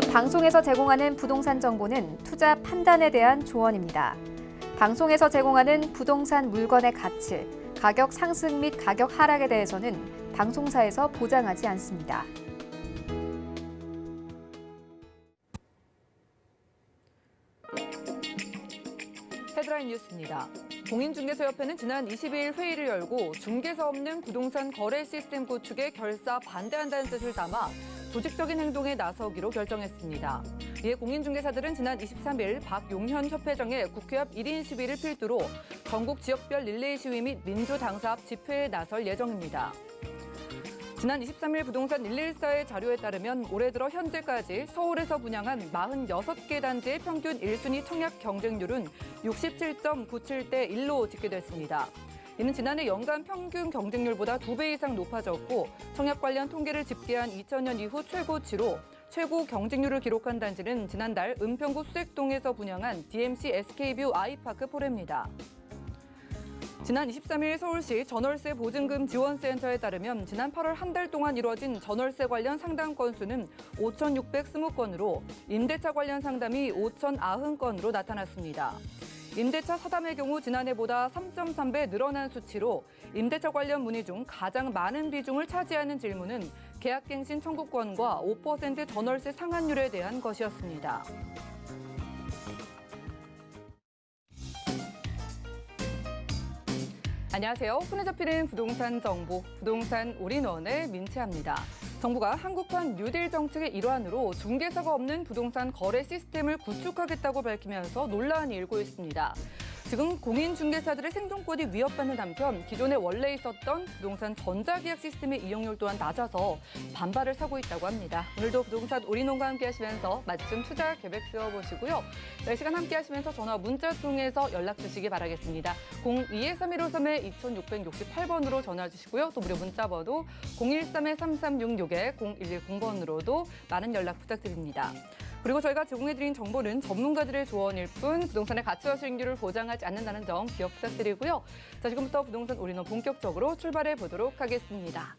본 방송에서 제공하는 부동산 정보는 투자 판단에 대한 조언입니다. 방송에서 제공하는 부동산 물건의 가치, 가격 상승 및 가격 하락에 대해서는 방송사에서 보장하지 않습니다. 헤드라인 뉴스입니다. 공인중개사협회는 지난 22일 회의를 열고 중개사 없는 부동산 거래 시스템 구축에 결사 반대한다는 뜻을 담아 조직적인 행동에 나서기로 결정했습니다. 이에 공인중개사들은 지난 23일 박용현 협회장의 국회 앞 1인 시위를 필두로 전국 지역별 릴레이 시위 및 민주당사 앞 집회에 나설 예정입니다. 지난 23일 부동산 114의 자료에 따르면 올해 들어 현재까지 서울에서 분양한 46개 단지의 평균 1순위 청약 경쟁률은 67.97대 1로 집계됐습니다. 이는 지난해 연간 평균 경쟁률보다 2배 이상 높아졌고 청약 관련 통계를 집계한 2000년 이후 최고치로 최고 경쟁률을 기록한 단지는 지난달 은평구 수색동에서 분양한 DMC SK뷰 아이파크 포레입니다. 지난 23일 서울시 전월세 보증금 지원센터에 따르면 지난 8월 한 달 동안 이뤄진 전월세 관련 상담 건수는 5,620건으로 임대차 관련 상담이 5,090건으로 나타났습니다. 임대차 사담의 경우 지난해보다 3.3배 늘어난 수치로 임대차 관련 문의 중 가장 많은 비중을 차지하는 질문은 계약갱신 청구권과 5% 전월세 상한율에 대한 것이었습니다. 안녕하세요. 손에 잡히는 부동산 정보, 부동산 올인원의 민채합니다. 정부가 한국판 뉴딜 정책의 일환으로 중개사가 없는 부동산 거래 시스템을 구축하겠다고 밝히면서 논란이 일고 있습니다. 지금 공인중개사들의 생존권이 위협받는 한편 기존에 원래 있었던 부동산 전자계약 시스템의 이용률 또한 낮아서 반발을 사고 있다고 합니다. 오늘도 부동산 올인원과 함께 하시면서 맞춤 투자 계획 세워보시고요. 4시간 함께 하시면서 전화 문자 통해서 연락 주시기 바라겠습니다. 02-315-2668번으로 전화 주시고요. 또 무료 문자 번호 013-3366-0110번으로도 많은 연락 부탁드립니다. 그리고 저희가 제공해드린 정보는 전문가들의 조언일 뿐 부동산의 가치와 수익률을 보장하지 않는다는 점 기억 부탁드리고요. 자, 지금부터 부동산 올인원 본격적으로 출발해 보도록 하겠습니다.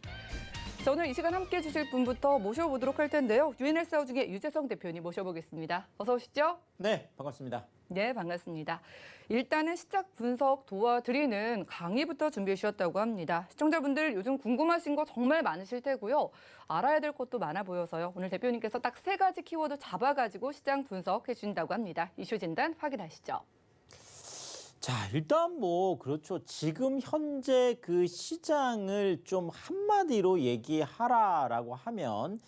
자, 오늘 이 시간 함께해 주실 분부터 모셔보도록 할 텐데요. 유엔헬스하우 중에 유재성 대표님 모셔보겠습니다. 어서 오시죠. 네, 반갑습니다. 네, 반갑습니다. 일단은 시작 분석 도와드리는 강의부터 준비해 주셨다고 합니다. 시청자분들 요즘 궁금하신 거 정말 많으실 테고요. 알아야 될 것도 많아 보여서요. 오늘 대표님께서 딱 3가지 키워드 잡아가지고 시장 분석해 주신다고 합니다. 이슈 진단 확인하시죠. 자, 일단 그렇죠. 지금 현재 그 시장을 좀 한마디로 얘기하라라고 하면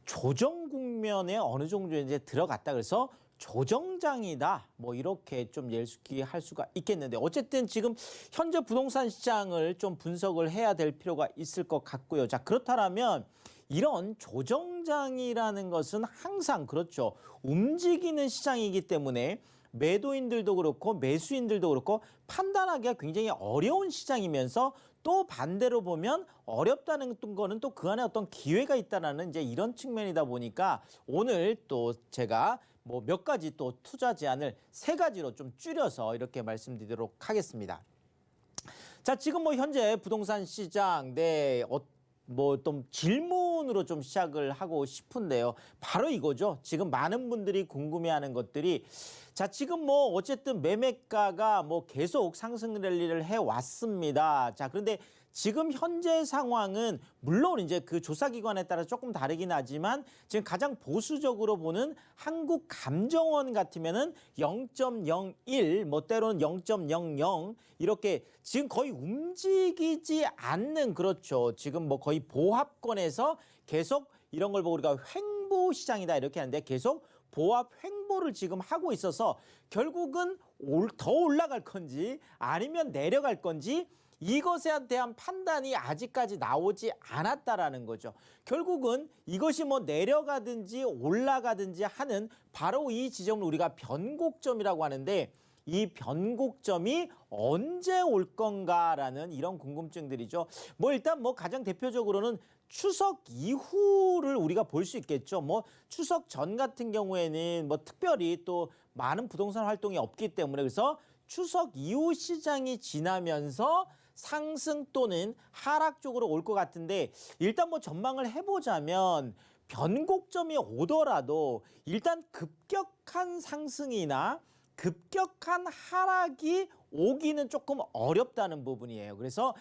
조정 국면에 어느 정도 이제 들어갔다 그래서 조정장이다. 이렇게 좀 예측할 수가 있겠는데 어쨌든 지금 현재 부동산 시장을 좀 분석을 해야 될 필요가 있을 것 같고요. 자, 그렇다면 이런 조정장이라는 것은 항상 그렇죠. 움직이는 시장이기 때문에 매도인들도 그렇고 매수인들도 그렇고 판단하기가 굉장히 어려운 시장이면서 또 반대로 보면 어렵다는 거는 또 그 안에 어떤 기회가 있다라는 이제 이런 측면이다 보니까 오늘 또 제가 몇 가지 또 투자 제안을 3가지로 좀 줄여서 이렇게 말씀드리도록 하겠습니다. 자, 지금 현재 부동산 시장 좀 질문으로 좀 시작을 하고 싶은데요. 바로 이거죠. 지금 많은 분들이 궁금해하는 것들이 자, 지금 어쨌든 매매가가 계속 상승 랠리를 해왔습니다. 자, 그런데 지금 현재 상황은 물론 이제 그 조사기관에 따라 조금 다르긴 하지만 지금 가장 보수적으로 보는 한국감정원 같으면은 0.01, 때로는 0.00 이렇게 지금 거의 움직이지 않는 그렇죠. 지금 거의 보합권에서 계속 이런 걸 보고 우리가 횡보 시장이다 이렇게 하는데 계속 보합 횡보를 지금 하고 있어서 결국은 더 올라갈 건지 아니면 내려갈 건지 이것에 대한 판단이 아직까지 나오지 않았다라는 거죠. 결국은 이것이 내려가든지 올라가든지 하는 바로 이 지점을 우리가 변곡점이라고 하는데 이 변곡점이 언제 올 건가라는 이런 궁금증들이죠. 일단 가장 대표적으로는 추석 이후를 우리가 볼 수 있겠죠. 추석 전 같은 경우에는 특별히 또 많은 부동산 활동이 없기 때문에 그래서 추석 이후 시장이 지나면서 상승 또는 하락 쪽으로 올 것 같은데 일단 뭐 전망을 해보자면 변곡점이 오더라도 일단 급격한 상승이나 급격한 하락이 오기는 조금 어렵다는 부분이에요. 그래서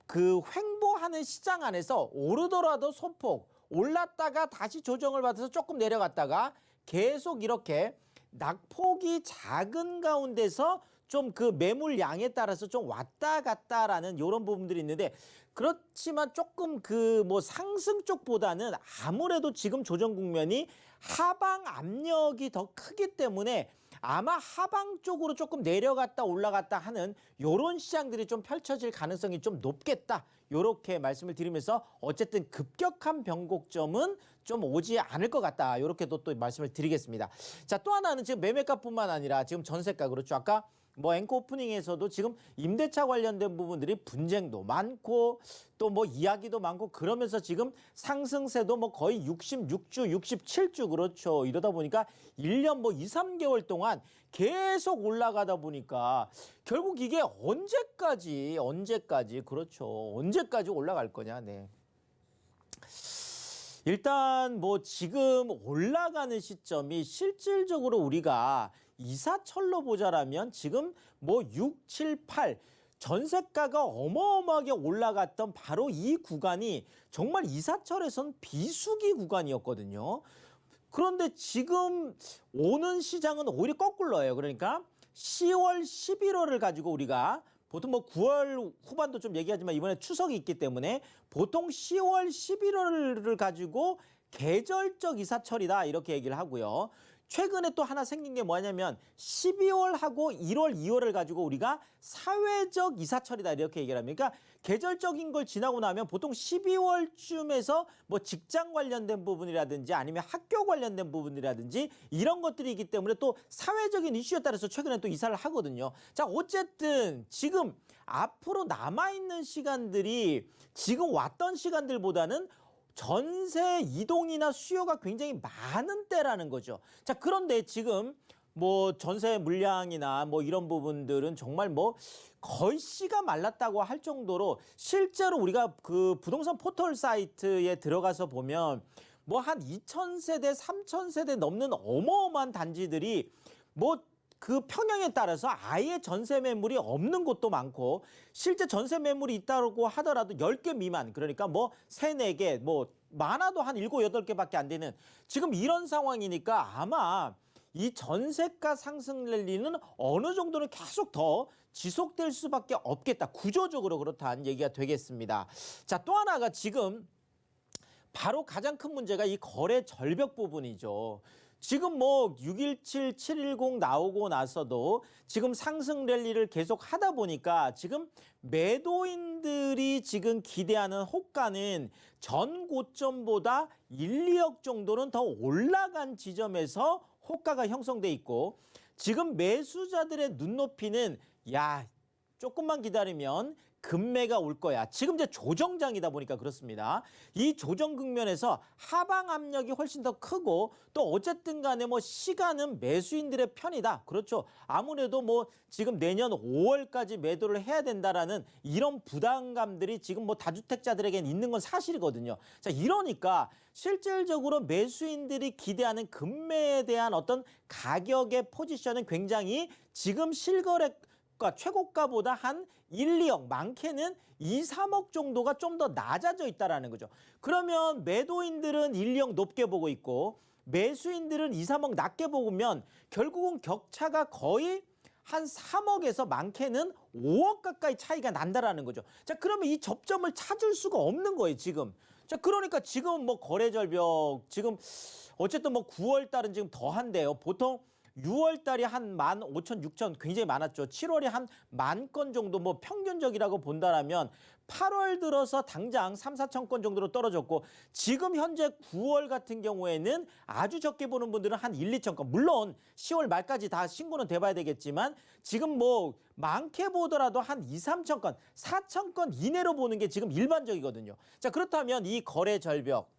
그 횡보하는 시장 안에서 오르더라도 소폭 올랐다가 다시 조정을 받아서 조금 내려갔다가 계속 이렇게 낙폭이 작은 가운데서 좀 그 매물 양에 따라서 좀 왔다 갔다라는 이런 부분들이 있는데 그렇지만 조금 그 뭐 상승 쪽보다는 아무래도 지금 조정 국면이 하방 압력이 더 크기 때문에 아마 하방 쪽으로 조금 내려갔다 올라갔다 하는 이런 시장들이 좀 펼쳐질 가능성이 좀 높겠다. 이렇게 말씀을 드리면서 어쨌든 급격한 변곡점은 좀 오지 않을 것 같다. 이렇게 또 말씀을 드리겠습니다. 자, 또 하나는 지금 매매가뿐만 아니라 지금 전세가 그렇죠. 아까 뭐 앵커 오프닝에서도 지금 임대차 관련된 부분들이 분쟁도 많고 또 뭐 이야기도 많고 그러면서 지금 상승세도 뭐 거의 66주, 67주 그렇죠. 이러다 보니까 1년 뭐 2, 3개월 동안 계속 올라가다 보니까 결국 이게 언제까지 그렇죠. 언제까지 올라갈 거냐. 네. 일단 뭐 지금 올라가는 시점이 실질적으로 우리가 이사철로 보자라면 지금 뭐 6, 7, 8 전세가가 어마어마하게 올라갔던 바로 이 구간이 정말 이사철에선 비수기 구간이었거든요. 그런데 지금 오는 시장은 오히려 거꾸로예요. 그러니까 10월, 11월을 가지고 우리가 보통 뭐 9월 후반도 좀 얘기하지만 이번에 추석이 있기 때문에 보통 10월, 11월을 가지고 계절적 이사철이다 이렇게 얘기를 하고요. 최근에 또 하나 생긴 게 뭐냐면 12월하고 1월, 2월을 가지고 우리가 사회적 이사철이다 이렇게 얘기를 합니다. 그러니까 계절적인 걸 지나고 나면 보통 12월쯤에서 뭐 직장 관련된 부분이라든지 아니면 학교 관련된 부분이라든지 이런 것들이기 때문에 또 사회적인 이슈에 따라서 최근에 또 이사를 하거든요. 자, 어쨌든 지금 앞으로 남아있는 시간들이 지금 왔던 시간들보다는 전세 이동이나 수요가 굉장히 많은 때라는 거죠. 자, 그런데 지금 뭐 전세 물량이나 뭐 이런 부분들은 정말 뭐 거의 씨가 말랐다고 할 정도로 실제로 우리가 그 부동산 포털 사이트에 들어가서 보면 뭐 한 2,000세대, 3,000세대 넘는 어마어마한 단지들이 뭐 그 평형에 따라서 아예 전세 매물이 없는 곳도 많고 실제 전세 매물이 있다고 하더라도 10개 미만 그러니까 뭐 3, 4개 뭐 많아도 한 7, 8개밖에 안 되는 지금 이런 상황이니까 아마 이 전세가 상승 랠리는 어느 정도는 계속 더 지속될 수밖에 없겠다. 구조적으로 그렇다는 얘기가 되겠습니다. 자, 또 하나가 지금 바로 가장 큰 문제가 이 거래 절벽 부분이죠. 지금 뭐 617, 710 나오고 나서도 지금 상승 랠리를 계속 하다 보니까 지금 매도인들이 지금 기대하는 호가는 전 고점보다 1, 2억 정도는 더 올라간 지점에서 호가가 형성돼 있고 지금 매수자들의 눈높이는 야, 조금만 기다리면 금매가 올 거야. 지금 이제 조정장이다 보니까 그렇습니다. 이 조정 국면에서 하방 압력이 훨씬 더 크고 또 어쨌든 간에 뭐 시간은 매수인들의 편이다. 그렇죠. 아무래도 뭐 지금 내년 5월까지 매도를 해야 된다라는 이런 부담감들이 지금 뭐 다주택자들에겐 있는 건 사실이거든요. 자, 이러니까 실질적으로 매수인들이 기대하는 금매에 대한 어떤 가격의 포지션은 굉장히 지금 실거래 최고가보다 한 1, 2억, 많게는 2, 3억 정도가 좀 더 낮아져 있다는 거죠. 그러면 매도인들은 1, 2억 높게 보고 있고 매수인들은 2, 3억 낮게 보면 결국은 격차가 거의 한 3억에서 많게는 5억 가까이 차이가 난다라는 거죠. 자, 그러면 이 접점을 찾을 수가 없는 거예요, 지금. 자, 그러니까 지금 뭐 거래 절벽, 지금 어쨌든 뭐 9월 달은 지금 더 한대요. 보통 6월 달이 한 15,000, 6,000 굉장히 많았죠. 7월이 한 10,000건 정도 뭐 평균적이라고 본다라면 8월 들어서 당장 3, 4천 건 정도로 떨어졌고 지금 현재 9월 같은 경우에는 아주 적게 보는 분들은 한 1, 2천 건. 물론 10월 말까지 다 신고는 돼봐야 되겠지만 지금 뭐 많게 보더라도 한 2, 3천 건, 4천 건 이내로 보는 게 지금 일반적이거든요. 자, 그렇다면 이 거래 절벽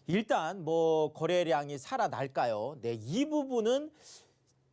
일단 뭐 거래량이 살아날까요? 네, 이 부분은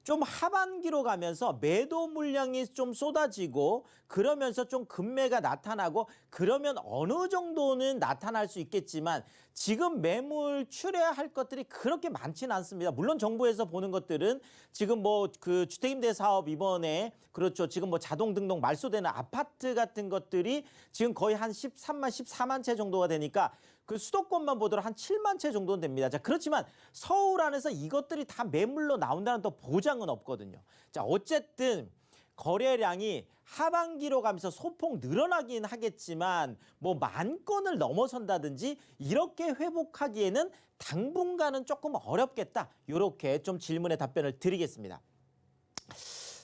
좀 하반기로 가면서 매도 물량이 좀 쏟아지고 그러면서 좀 급매가 나타나고 그러면 어느 정도는 나타날 수 있겠지만 지금 매물 출회할 것들이 그렇게 많지는 않습니다. 물론 정부에서 보는 것들은 지금 뭐 그 주택임대 사업 이번에 그렇죠. 지금 뭐 자동 등록 말소되는 아파트 같은 것들이 지금 거의 한 13만, 14만 채 정도가 되니까 그 수도권만 보더라도 한 7만 채 정도는 됩니다. 자, 그렇지만 서울 안에서 이것들이 다 매물로 나온다는 또 보장은 없거든요. 자, 어쨌든 거래량이 하반기로 가면서 소폭 늘어나긴 하겠지만 뭐 10,000건을 넘어선다든지 이렇게 회복하기에는 당분간은 조금 어렵겠다. 이렇게 좀 질문에 답변을 드리겠습니다.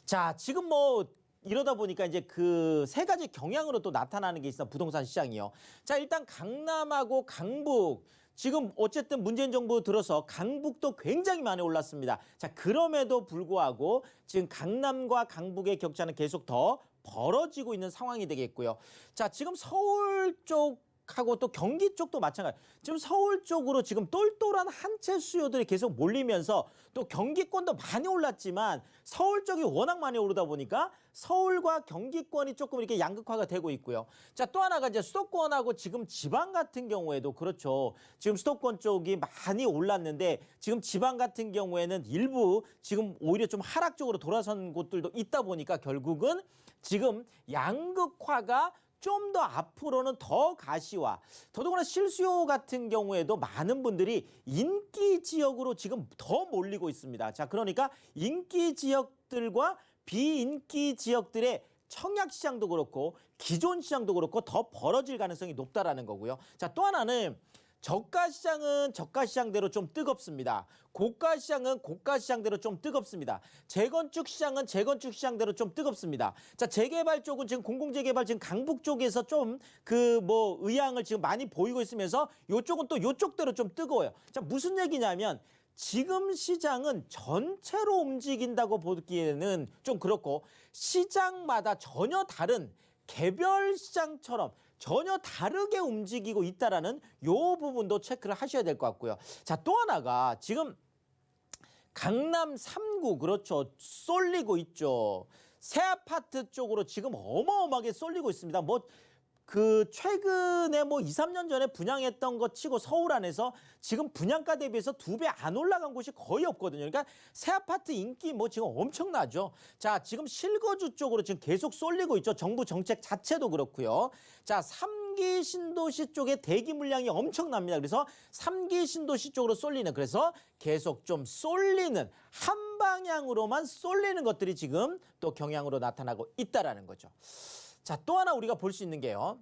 자, 지금 뭐 이러다 보니까 이제 그 세 가지 경향으로 또 나타나는 게 있어 부동산 시장이요. 자, 일단 강남하고 강북 지금 어쨌든 문재인 정부 들어서 강북도 굉장히 많이 올랐습니다. 자, 그럼에도 불구하고 지금 강남과 강북의 격차는 계속 더 벌어지고 있는 상황이 되겠고요. 자, 지금 서울 쪽하고 또 경기 쪽도 마찬가지. 지금 서울 쪽으로 지금 똘똘한 한 채 수요들이 계속 몰리면서 또 경기권도 많이 올랐지만 서울 쪽이 워낙 많이 오르다 보니까 서울과 경기권이 조금 이렇게 양극화가 되고 있고요. 자, 또 하나가 이제 수도권하고 지금 지방 같은 경우에도 그렇죠. 지금 수도권 쪽이 많이 올랐는데 지금 지방 같은 경우에는 일부 지금 오히려 좀 하락 쪽으로 돌아선 곳들도 있다 보니까 결국은 지금 양극화가 좀 더 앞으로는 더 가시화, 더더구나 실수요 같은 경우에도 많은 분들이 인기 지역으로 지금 더 몰리고 있습니다. 자, 그러니까 인기 지역들과 비인기 지역들의 청약 시장도 그렇고 기존 시장도 그렇고 더 벌어질 가능성이 높다라는 거고요. 자, 또 하나는 저가 시장은 저가 시장대로 좀 뜨겁습니다. 고가 시장은 고가 시장대로 좀 뜨겁습니다. 재건축 시장은 재건축 시장대로 좀 뜨겁습니다. 자, 재개발 쪽은 지금 공공재개발 지금 강북 쪽에서 좀 그 뭐 의향을 지금 많이 보이고 있으면서 요쪽은 또 요쪽대로 좀 뜨거워요. 자, 무슨 얘기냐면 지금 시장은 전체로 움직인다고 보기에는 좀 그렇고 시장마다 전혀 다른 개별 시장처럼 전혀 다르게 움직이고 있다라는 요 부분도 체크를 하셔야 될 것 같고요. 자, 또 하나가 지금 강남 3구 그렇죠. 쏠리고 있죠. 새 아파트 쪽으로 지금 어마어마하게 쏠리고 있습니다. 뭐 그 최근에 뭐 2, 3년 전에 분양했던 것 치고 서울 안에서 지금 분양가 대비해서 2배 안 올라간 곳이 거의 없거든요. 그러니까 새 아파트 인기 뭐 지금 엄청나죠. 자, 지금 실거주 쪽으로 지금 계속 쏠리고 있죠. 정부 정책 자체도 그렇고요. 자, 3기 신도시 쪽에 대기 물량이 엄청납니다. 그래서 3기 신도시 쪽으로 쏠리는 그래서 계속 좀 쏠리는 한 방향으로만 쏠리는 것들이 지금 또 경향으로 나타나고 있다라는 거죠. 자, 또 하나 우리가 볼 수 있는 게요.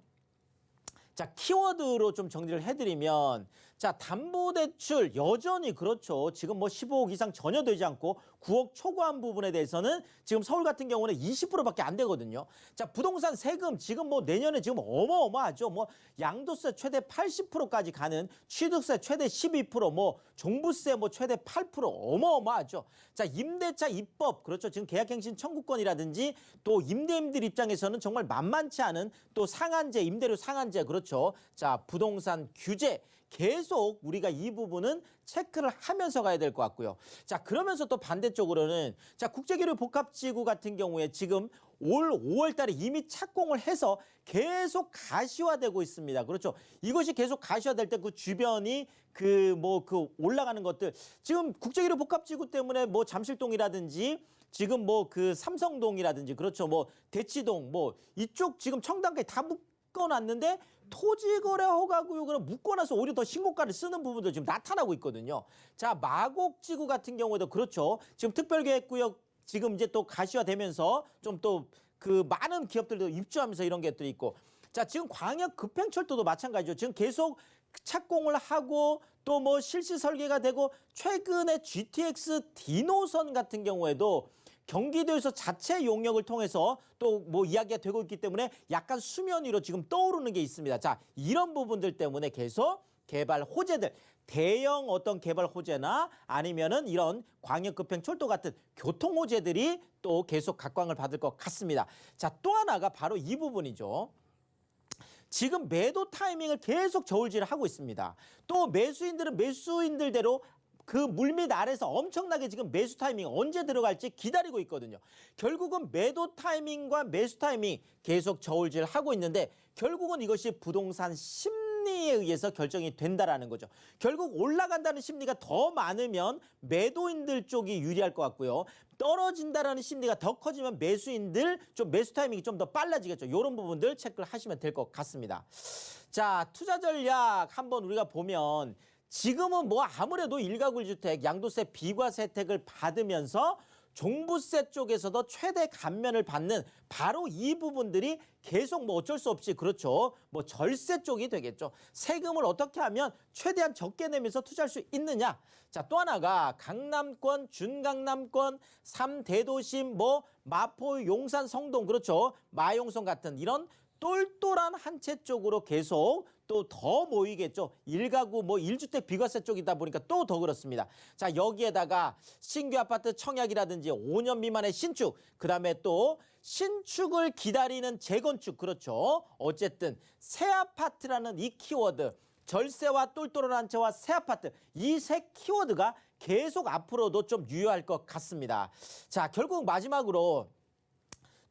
자, 키워드로 좀 정리를 해드리면 자, 담보대출 여전히 그렇죠. 지금 뭐 15억 이상 전혀 되지 않고 9억 초과한 부분에 대해서는 지금 서울 같은 경우는 20%밖에 안 되거든요. 자, 부동산 세금 지금 뭐 내년에 지금 어마어마하죠. 뭐 양도세 최대 80%까지 가는 취득세 최대 12%, 뭐 종부세 뭐 최대 8% 어마어마하죠. 자, 임대차 입법 그렇죠. 지금 계약갱신 청구권이라든지 또 임대인들 입장에서는 정말 만만치 않은 또 상한제, 임대료 상한제 그렇죠. 자, 부동산 규제 계속 우리가 이 부분은 체크를 하면서 가야 될 것 같고요. 자, 그러면서 또 반대쪽으로는 자, 국제기류 복합지구 같은 경우에 지금 올 5월 달에 이미 착공을 해서 계속 가시화되고 있습니다. 그렇죠. 이것이 계속 가시화될 때 그 주변이 그 올라가는 것들 지금 국제기류 복합지구 때문에 뭐 잠실동이라든지 지금 뭐 그 삼성동이라든지 그렇죠. 뭐 대치동 뭐 이쪽 지금 청담까지 다 묶어놨는데 토지거래 허가구역으로 묶어놔서 오히려 더 신고가를 쓰는 부분도 지금 나타나고 있거든요. 자, 마곡지구 같은 경우에도 그렇죠. 지금 특별계획구역 지금 이제 또 가시화되면서 좀 또 그 많은 기업들도 입주하면서 이런 것들이 있고 자, 지금 광역 급행철도도 마찬가지죠. 지금 계속 착공을 하고 또 뭐 실시 설계가 되고 최근에 GTX D노선 같은 경우에도 경기도에서 자체 용역을 통해서 또 뭐 이야기가 되고 있기 때문에 약간 수면 위로 지금 떠오르는 게 있습니다. 자, 이런 부분들 때문에 계속 개발 호재들, 대형 어떤 개발 호재나 아니면은 이런 광역급행철도 같은 교통 호재들이 또 계속 각광을 받을 것 같습니다. 자, 또 하나가 바로 이 부분이죠. 지금 매도 타이밍을 계속 저울질을 하고 있습니다. 또 매수인들은 매수인들대로 그 물밑 아래서 엄청나게 지금 매수 타이밍 언제 들어갈지 기다리고 있거든요. 결국은 매도 타이밍과 매수 타이밍 계속 저울질하고 있는데 결국은 이것이 부동산 심리에 의해서 결정이 된다라는 거죠. 결국 올라간다는 심리가 더 많으면 매도인들 쪽이 유리할 것 같고요. 떨어진다라는 심리가 더 커지면 매수인들 좀 매수 타이밍이 좀 더 빨라지겠죠. 이런 부분들 체크를 하시면 될 것 같습니다. 자, 투자 전략 한번 우리가 보면 지금은 뭐 아무래도 일가구 주택 양도세 비과세 혜택을 받으면서 종부세 쪽에서도 최대 감면을 받는 바로 이 부분들이 계속 뭐 어쩔 수 없이 그렇죠. 뭐 절세 쪽이 되겠죠. 세금을 어떻게 하면 최대한 적게 내면서 투자할 수 있느냐. 자, 또 하나가 강남권, 준강남권, 3대도심, 뭐 마포, 용산, 성동 그렇죠. 마용성 같은 이런 똘똘한 한 채 쪽으로 계속 또 더 모이겠죠. 일가구 뭐 1주택 비과세 쪽이다 보니까 또 더 그렇습니다. 자, 여기에다가 신규 아파트 청약이라든지 5년 미만의 신축, 그다음에 또 신축을 기다리는 재건축 그렇죠. 어쨌든 새 아파트라는 이 키워드, 절세와 똘똘한 한 채와 새 아파트 이 세 키워드가 계속 앞으로도 좀 유효할 것 같습니다. 자, 결국 마지막으로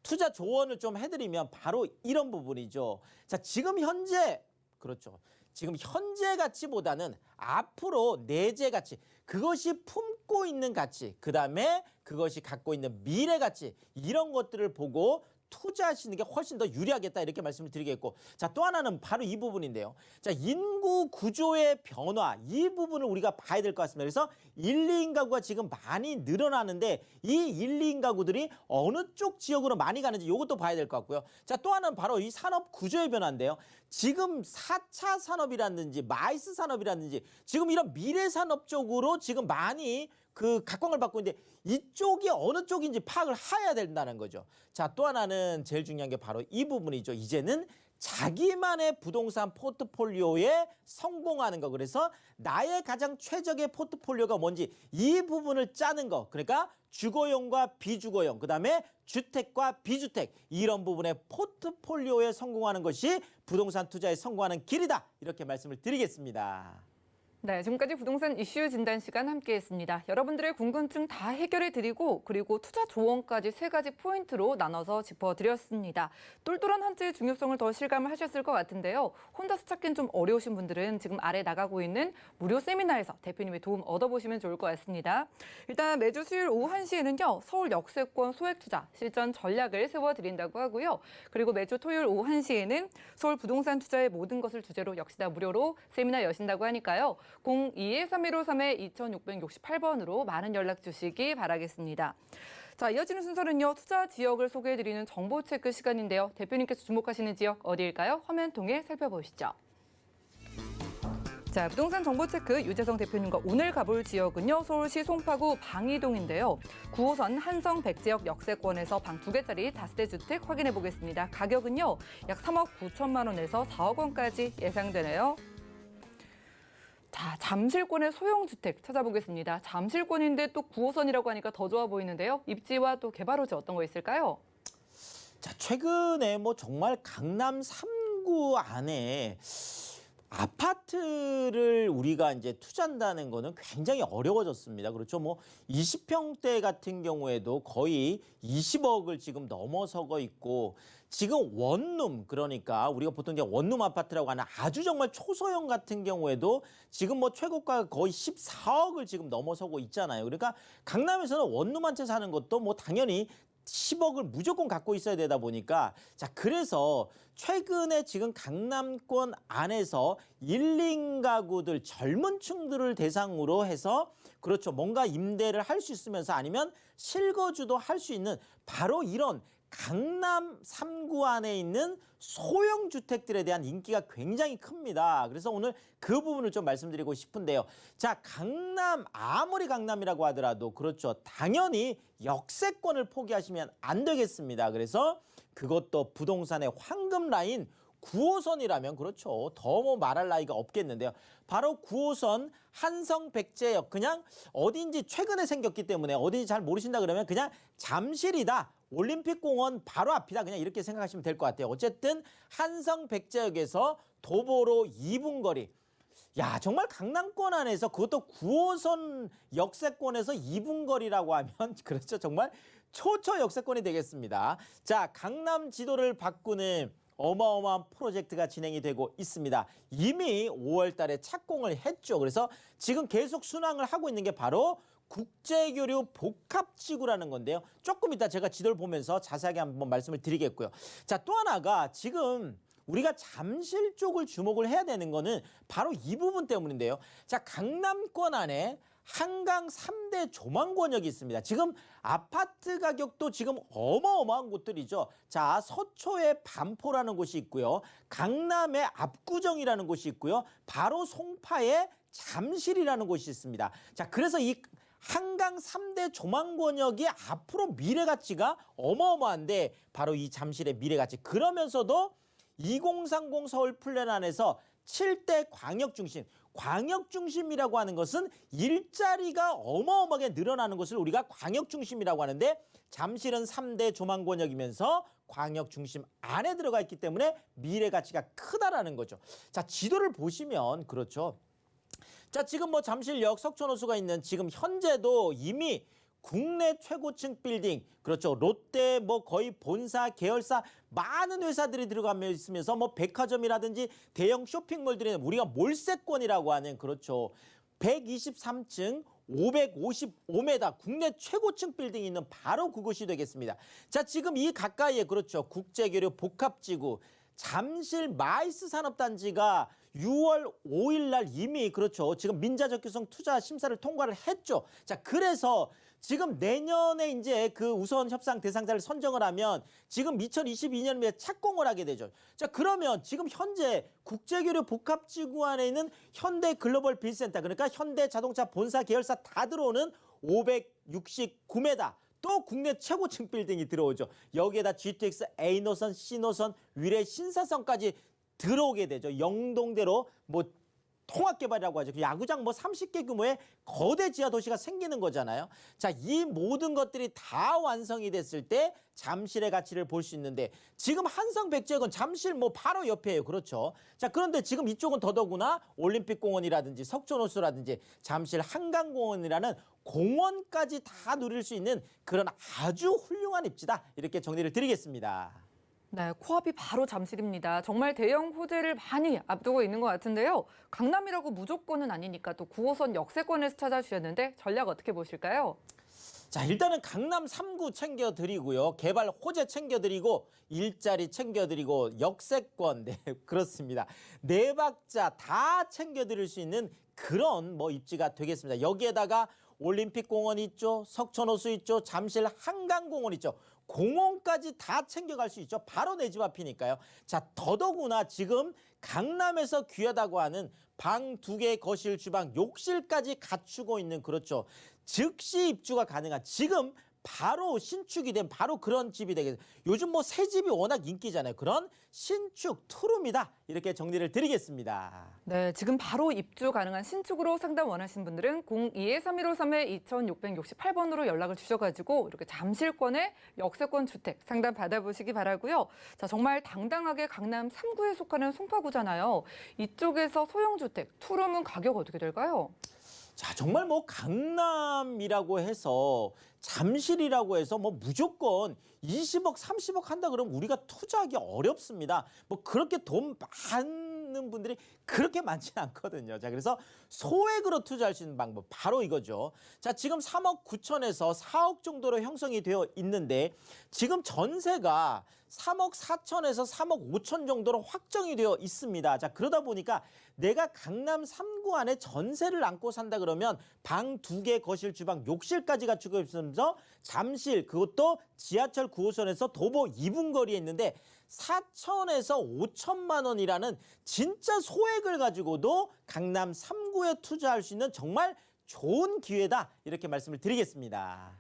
투자 조언을 좀 해드리면 바로 이런 부분이죠. 자, 지금 현재 그렇죠. 지금 현재 가치보다는 앞으로 내재 가치, 그것이 품고 있는 가치, 그다음에 그것이 갖고 있는 미래 가치 이런 것들을 보고 투자하시는 게 훨씬 더 유리하겠다 이렇게 말씀을 드리겠고 자, 또 하나는 바로 이 부분인데요. 자, 인구 구조의 변화 이 부분을 우리가 봐야 될 것 같습니다. 그래서 1, 2인 가구가 지금 많이 늘어나는데 이 1, 2인 가구들이 어느 쪽 지역으로 많이 가는지 이것도 봐야 될 것 같고요. 자, 또 하나는 바로 이 산업 구조의 변화인데요. 지금 4차 산업이라든지 마이스 산업이라든지 지금 이런 미래 산업 쪽으로 지금 많이 그 각광을 받고 있는데 이쪽이 어느 쪽인지 파악을 해야 된다는 거죠. 자, 또 하나는 제일 중요한 게 바로 이 부분이죠. 이제는 자기만의 부동산 포트폴리오에 성공하는 거. 그래서 나의 가장 최적의 포트폴리오가 뭔지 이 부분을 짜는 거. 그러니까 주거용과 비주거용, 그다음에 주택과 비주택 이런 부분의 포트폴리오에 성공하는 것이 부동산 투자에 성공하는 길이다. 이렇게 말씀을 드리겠습니다. 네, 지금까지 부동산 이슈 진단 시간 함께했습니다. 여러분들의 궁금증 다 해결해드리고 그리고 투자 조언까지 3가지 포인트로 나눠서 짚어드렸습니다. 똘똘한 한 채의 중요성을 더 실감을 하셨을 것 같은데요. 혼자서 찾기는 좀 어려우신 분들은 지금 아래 나가고 있는 무료 세미나에서 대표님의 도움 얻어보시면 좋을 것 같습니다. 일단 매주 수요일 오후 1시에는요. 서울 역세권 소액 투자 실전 전략을 세워드린다고 하고요. 그리고 매주 토요일 오후 1시에는 서울 부동산 투자의 모든 것을 주제로 역시나 무료로 세미나 여신다고 하니까요. 02-3153-2668번으로 많은 연락 주시기 바라겠습니다. 자, 이어지는 순서는요. 투자 지역을 소개해드리는 정보 체크 시간인데요. 대표님께서 주목하시는 지역 어디일까요? 화면 통해 살펴보시죠. 자, 부동산 정보 체크 유재성 대표님과 오늘 가볼 지역은요. 서울시 송파구 방이동인데요. 9호선 한성 백제역 역세권에서 방 2개짜리 다세대 주택 확인해 보겠습니다. 가격은요. 약 3억 9천만 원에서 4억 원까지 예상되네요. 자, 잠실권의 소형주택 찾아보겠습니다. 잠실권인데 또 9호선이라고 하니까 더 좋아 보이는데요. 입지와 또 개발 호지 어떤 거 있을까요? 자, 최근에 뭐 정말 강남 3구 안에 아파트를 우리가 이제 투자한다는 거는 굉장히 어려워졌습니다. 그렇죠. 뭐 20평대 같은 경우에도 거의 20억을 지금 넘어서고 있고 지금 원룸 그러니까 우리가 보통 이제 원룸 아파트라고 하는 아주 정말 초소형 같은 경우에도 지금 뭐 최고가가 거의 14억을 지금 넘어서고 있잖아요. 그러니까 강남에서는 원룸 한 채 사는 것도 뭐 당연히 10억을 무조건 갖고 있어야 되다 보니까 자, 그래서 최근에 지금 강남권 안에서 1, 2인 가구들 젊은 층들을 대상으로 해서 그렇죠. 뭔가 임대를 할 수 있으면서 아니면 실거주도 할 수 있는 바로 이런 강남 3구 안에 있는 소형 주택들에 대한 인기가 굉장히 큽니다. 그래서 오늘 그 부분을 좀 말씀드리고 싶은데요. 자, 강남 아무리 강남이라고 하더라도 그렇죠. 당연히 역세권을 포기하시면 안 되겠습니다. 그래서 그것도 부동산의 황금 라인 9호선이라면 그렇죠. 더 뭐 말할 나위가 없겠는데요. 바로 9호선 한성 백제역 그냥 어딘지 최근에 생겼기 때문에 어딘지 잘 모르신다 그러면 그냥 잠실이다. 올림픽공원 바로 앞이다. 그냥 이렇게 생각하시면 될 것 같아요. 어쨌든 한성 백제역에서 도보로 2분 거리. 야, 정말 강남권 안에서 그것도 9호선 역세권에서 2분 거리라고 하면 그렇죠. 정말 초초 역세권이 되겠습니다. 자, 강남 지도를 바꾸는 어마어마한 프로젝트가 진행이 되고 있습니다. 이미 5월 달에 착공을 했죠. 그래서 지금 계속 순항을 하고 있는 게 바로 국제교류 복합지구라는 건데요. 조금 이따 제가 지도를 보면서 자세하게 한번 말씀을 드리겠고요. 자, 또 하나가 지금 우리가 잠실 쪽을 주목을 해야 되는 거는 바로 이 부분 때문인데요. 자, 강남권 안에 한강 3대 조망권역이 있습니다. 지금 아파트 가격도 지금 어마어마한 곳들이죠. 자, 서초에 반포라는 곳이 있고요. 강남의 압구정이라는 곳이 있고요. 바로 송파에 잠실이라는 곳이 있습니다. 자, 그래서 이 한강 3대 조망권역이 앞으로 미래 가치가 어마어마한데 바로 이 잠실의 미래 가치. 그러면서도 2030 서울 플랜 안에서 7대 광역중심, 광역중심이라고 하는 것은 일자리가 어마어마하게 늘어나는 것을 우리가 광역중심이라고 하는데 잠실은 3대 조망권역이면서 광역중심 안에 들어가 있기 때문에 미래 가치가 크다라는 거죠. 자, 지도를 보시면 그렇죠. 자, 지금 뭐 잠실역 석촌호수가 있는 지금 현재도 이미 국내 최고층 빌딩, 그렇죠. 롯데 뭐 거의 본사, 계열사 많은 회사들이 들어가며 있으면서 뭐 백화점이라든지 대형 쇼핑몰들이 우리가 몰세권이라고 하는 그렇죠. 123층 555m 국내 최고층 빌딩이 있는 바로 그곳이 되겠습니다. 자, 지금 이 가까이에 그렇죠. 국제교류 복합지구 잠실 마이스 산업단지가 6월 5일 날 이미 그렇죠. 지금 민자적규성 투자 심사를 통과를 했죠. 자, 그래서 지금 내년에 이제 그 우선 협상 대상자를 선정을 하면 지금 2022년에 착공을 하게 되죠. 자, 그러면 지금 현재 국제교류 복합지구 안에 있는 현대 글로벌 빌센터, 그러니까 현대 자동차 본사 계열사 다 들어오는 569m 또 국내 최고층 빌딩이 들어오죠. 여기에다 GTX A노선, C노선, 위례 신사선까지 들어오게 되죠. 영동대로 뭐 통합개발이라고 하죠. 야구장 뭐 30개 규모의 거대 지하 도시가 생기는 거잖아요. 자, 이 모든 것들이 다 완성이 됐을 때 잠실의 가치를 볼 수 있는데 지금 한성백제역은 잠실 뭐 바로 옆이에요. 그렇죠. 자, 그런데 지금 이쪽은 더더구나 올림픽공원이라든지 석촌호수라든지 잠실 한강공원이라는 공원까지 다 누릴 수 있는 그런 아주 훌륭한 입지다. 이렇게 정리를 드리겠습니다. 네, 코앞이 바로 잠실입니다. 정말 대형 호재를 많이 앞두고 있는 것 같은데요. 강남이라고 무조건은 아니니까 또 9호선 역세권에서 찾아주셨는데 전략 어떻게 보실까요? 자, 일단은 강남 3구 챙겨드리고요. 개발 호재 챙겨드리고 일자리 챙겨드리고 역세권, 네, 그렇습니다. 네 박자 다 챙겨드릴 수 있는 그런 뭐 입지가 되겠습니다. 여기에다가 올림픽공원 있죠. 석촌호수 있죠. 잠실 한강공원 있죠. 공원까지 다 챙겨갈 수 있죠. 바로 내 집 앞이니까요. 자, 더더구나 지금 강남에서 귀하다고 하는 방 2개, 거실, 주방, 욕실까지 갖추고 있는 그렇죠. 즉시 입주가 가능한 지금 바로 신축이 된 바로 그런 집이 되겠습니다. 요즘 뭐 새 집이 워낙 인기잖아요. 그런 신축 투룸이다. 이렇게 정리를 드리겠습니다. 네, 지금 바로 입주 가능한 신축으로 상담 원하시는 분들은 02-3153-2668번으로 연락을 주셔가지고 이렇게 잠실권의 역세권 주택 상담 받아보시기 바라고요. 자, 정말 당당하게 강남 3구에 속하는 송파구잖아요. 이쪽에서 소형주택, 투룸은 가격 어떻게 될까요? 자, 정말 뭐 강남이라고 해서 잠실이라고 해서 뭐 무조건 20억, 30억 한다 그러면 우리가 투자하기 어렵습니다. 뭐 그렇게 돈 많은 분들이 그렇게 많지는 않거든요. 자, 그래서 소액으로 투자할 수 있는 방법 바로 이거죠. 자, 지금 3억 9천에서 4억 정도로 형성이 되어 있는데 지금 전세가 3억 4천에서 3억 5천 정도로 확정이 되어 있습니다. 자, 그러다 보니까 내가 강남 3구 안에 전세를 안고 산다 그러면 방 2개, 거실, 주방, 욕실까지 갖추고 있으면서 잠실 그것도 지하철 9호선에서 도보 2분 거리에 있는데 4천에서 5천만 원이라는 진짜 소액을 가지고도 강남 3구에 투자할 수 있는 정말 좋은 기회다. 이렇게 말씀을 드리겠습니다.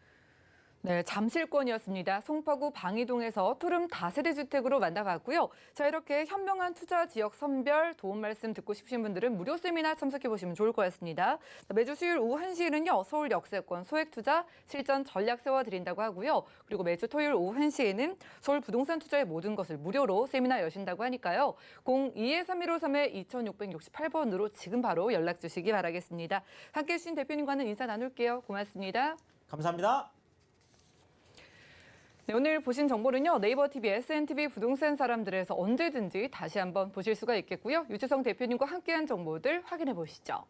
네, 잠실권이었습니다. 송파구 방이동에서 투룸 다세대 주택으로 만나봤고요. 자, 이렇게 현명한 투자 지역 선별 도움 말씀 듣고 싶으신 분들은 무료 세미나 참석해 보시면 좋을 것 같습니다. 매주 수요일 오후 1시에는요. 서울 역세권 소액 투자 실전 전략 세워드린다고 하고요. 그리고 매주 토요일 오후 1시에는 서울 부동산 투자의 모든 것을 무료로 세미나 여신다고 하니까요. 02-3153-2668번으로 지금 바로 연락 주시기 바라겠습니다. 함께해 주신 대표님과는 인사 나눌게요. 고맙습니다. 감사합니다. 네, 오늘 보신 정보는요. 네이버 TV, SNTV 부동산 사람들에서 언제든지 다시 한번 보실 수가 있겠고요. 유재성 대표님과 함께한 정보들 확인해 보시죠.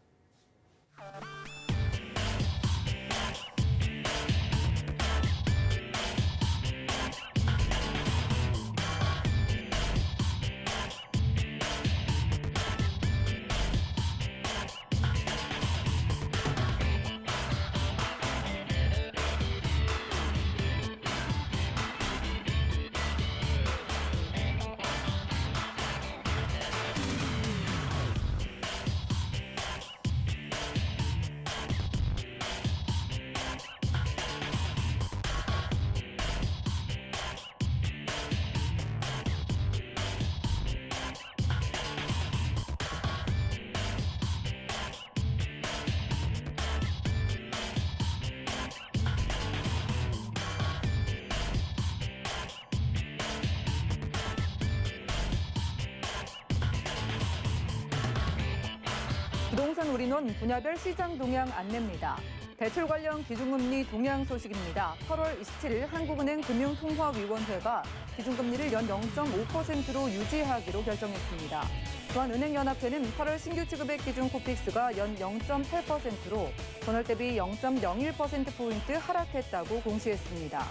부동산 올인원 분야별 시장 동향 안내입니다. 대출 관련 기준금리 동향 소식입니다. 8월 27일 한국은행 금융통화위원회가 기준금리를 연 0.5%로 유지하기로 결정했습니다. 또한 은행연합회는 8월 신규 취급액 기준 코픽스가 연 0.8%로 전월 대비 0.01%포인트 하락했다고 공시했습니다.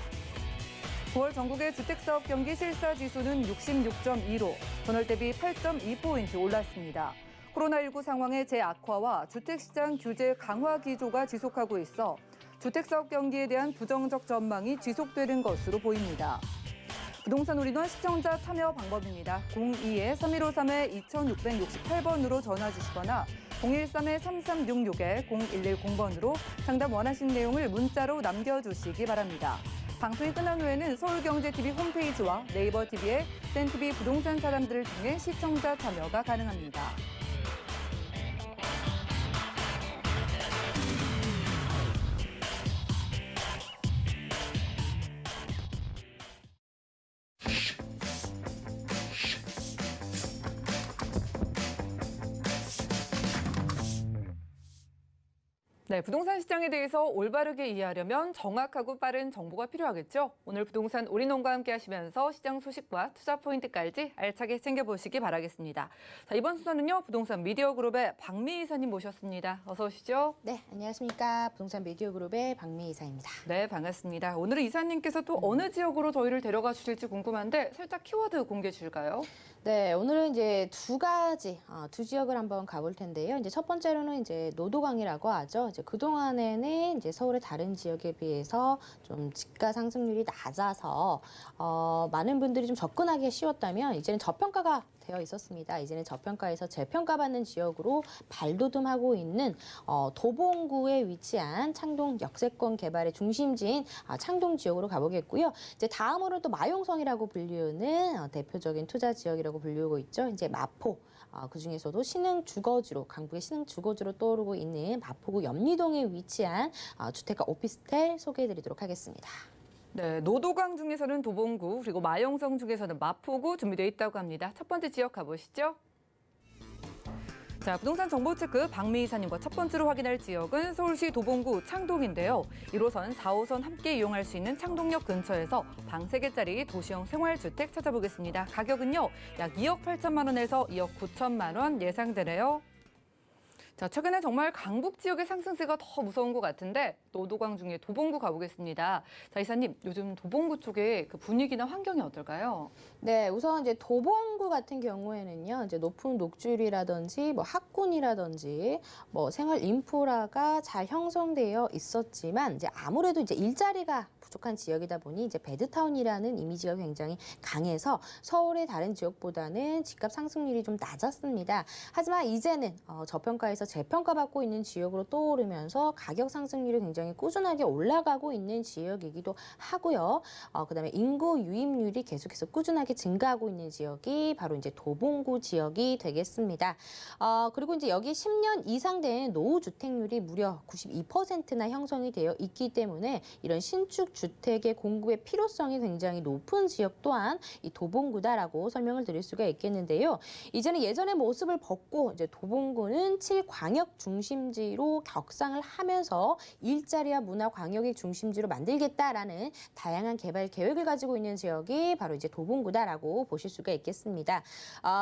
9월 전국의 주택사업 경기 실사지수는 66.2로 전월 대비 8.2포인트 올랐습니다. 코로나19 상황의 재악화와 주택시장 규제 강화 기조가 지속하고 있어 주택사업 경기에 대한 부정적 전망이 지속되는 것으로 보입니다. 부동산 올인원 시청자 참여 방법입니다. 02-3153-2668번으로 전화 주시거나 013-3366-0110번으로 상담 원하신 내용을 문자로 남겨주시기 바랍니다. 방송이 끝난 후에는 서울경제TV 홈페이지와 네이버 TV의 SNTV 부동산 사람들을 통해 시청자 참여가 가능합니다. 네, 부동산 시장에 대해서 올바르게 이해하려면 정확하고 빠른 정보가 필요하겠죠. 오늘 부동산 올인원과 함께 하시면서 시장 소식과 투자 포인트까지 알차게 챙겨보시기 바라겠습니다. 자, 이번 순서는요. 부동산 미디어 그룹의 박미 이사님 모셨습니다. 어서 오시죠. 네, 안녕하십니까. 부동산 미디어 그룹의 박미 이사입니다. 네, 반갑습니다. 오늘은 이사님께서 또 어느 지역으로 저희를 데려가 주실지 궁금한데 살짝 키워드 공개해 주실까요? 네, 오늘은 이제 두 지역을 한번 가볼 텐데요. 이제 첫 번째로는 이제 노도강이라고 하죠. 이제 그동안에는 이제 서울의 다른 지역에 비해서 좀 집가 상승률이 낮아서 많은 분들이 좀 접근하기 쉬웠다면 이제는 저평가가 되어 있었습니다. 이제는 저평가에서 재평가받는 지역으로 발돋움하고 있는 도봉구에 위치한 창동 역세권 개발의 중심지인 창동 지역으로 가보겠고요. 이제 다음으로 또 마용성이라고 불리우는 대표적인 투자 지역이라고 불리우고 있죠. 이제 마포. 그 중에서도 신흥 주거지로, 강북의 신흥 주거지로 떠오르고 있는 마포구 염리동에 위치한 주택가 오피스텔 소개해드리도록 하겠습니다. 네, 노도강 중에서는 도봉구, 그리고 마용성 중에서는 마포구 준비되어 있다고 합니다. 첫 번째 지역 가보시죠. 자, 부동산 정보 체크 박미 이사님과 첫 번째로 확인할 지역은 서울시 도봉구 창동인데요. 1호선, 4호선 함께 이용할 수 있는 창동역 근처에서 방 3개짜리 도시형 생활주택 찾아보겠습니다. 가격은요, 약 2억 8천만 원에서 2억 9천만 원 예상되네요. 자, 최근에 정말 강북 지역의 상승세가 더 무서운 것 같은데 노도강 중에 도봉구 가보겠습니다. 자, 이사님, 요즘 도봉구 쪽의 그 분위기나 환경이 어떨까요? 네, 우선 이제 도봉구 같은 경우에는요, 이제 높은 녹지율이라든지 뭐 학군이라든지 뭐 생활 인프라가 잘 형성되어 있었지만 이제 아무래도 이제 일자리가 부족한 지역이다 보니 이제 배드타운이라는 이미지가 굉장히 강해서 서울의 다른 지역보다는 집값 상승률이 좀 낮았습니다. 하지만 이제는 저평가에서 재평가받고 있는 지역으로 떠오르면서 가격 상승률이 굉장히 꾸준하게 올라가고 있는 지역이기도 하고요. 그다음에 인구 유입률이 계속해서 꾸준하게 증가하고 있는 지역이 바로 이제 도봉구 지역이 되겠습니다. 그리고 이제 여기 10년 이상 된 노후 주택률이 무려 92%나 형성이 되어 있기 때문에 이런 신축 주택의 공급의 필요성이 굉장히 높은 지역 또한 이 도봉구다라고 설명을 드릴 수가 있겠는데요. 이제는 예전의 모습을 벗고 이제 도봉구는 7광역 중심지로 격상을 하면서 일자리와 문화 광역의 중심지로 만들겠다라는 다양한 개발 계획을 가지고 있는 지역이 바로 이제 도봉구다라고 보실 수가 있겠습니다.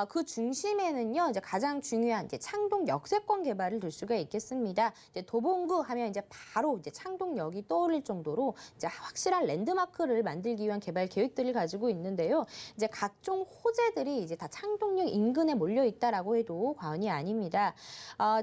그 중심에는요, 이제 가장 중요한 이제 창동 역세권 개발을 둘 수가 있겠습니다. 이제 도봉구 하면 이제 바로 이제 창동역이 떠오를 정도로 이제 확실한 랜드마크를 만들기 위한 개발 계획들을 가지고 있는데요. 이제 각종 호재들이 이제 다 창동역 인근에 몰려 있다라고 해도 과언이 아닙니다.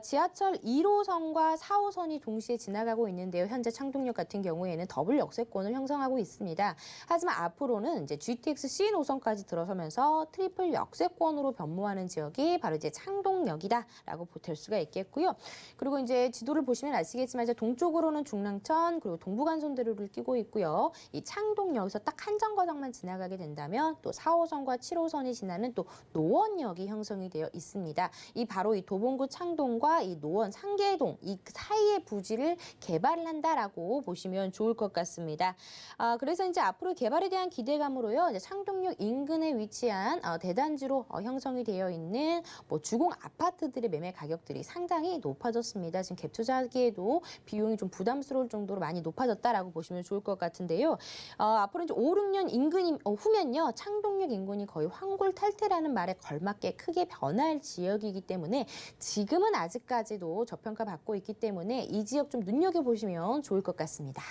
지하철 1호선과 4호선이 동시에 지나가고 있는데요. 현재 창동역 같은 경우에는 더블 역세권을 형성하고 있습니다. 하지만 앞으로는 이제 GTX-C 노선까지 들어서면서 트리플 역세권으로 변모하는 지역이 바로 이제 창동역이다라고 볼 수가 있겠고요. 그리고 이제 지도를 보시면 아시겠지만 이제 동쪽으로는 중랑천 그리고 동부간선도로를 끼고 있고요. 이 창동역에서 딱 한 정거장만 지나가게 된다면 또 4호선과 7호선이 지나는 또 노원역이 형성이 되어 있습니다. 이 바로 이 도봉구 창동과 이 노원 상계동 이 사이의 부지를 개발을 한다라고 보시면 좋을 것 같습니다. 그래서 이제 앞으로 개발에 대한 기대감으로요. 이제 창동역 인근에 위치한 대단지로 형성이 되어 있는 뭐 주공 아파트들의 매매 가격들이 상당히 높아졌습니다. 지금 갭 투자하기에도 비용이 좀 부담스러울 정도로 많이 높아졌다라고 보시면 좋을 것 같은데요. 앞으로 이제 5, 6년 인근 후면요. 창동역 인근이 거의 황골탈퇴라는 말에 걸맞게 크게 변할 지역이기 때문에 지금은 아직까지도 저평가 받고 있기 때문에 이 지역 좀 눈여겨보시면 좋을 것 같습니다.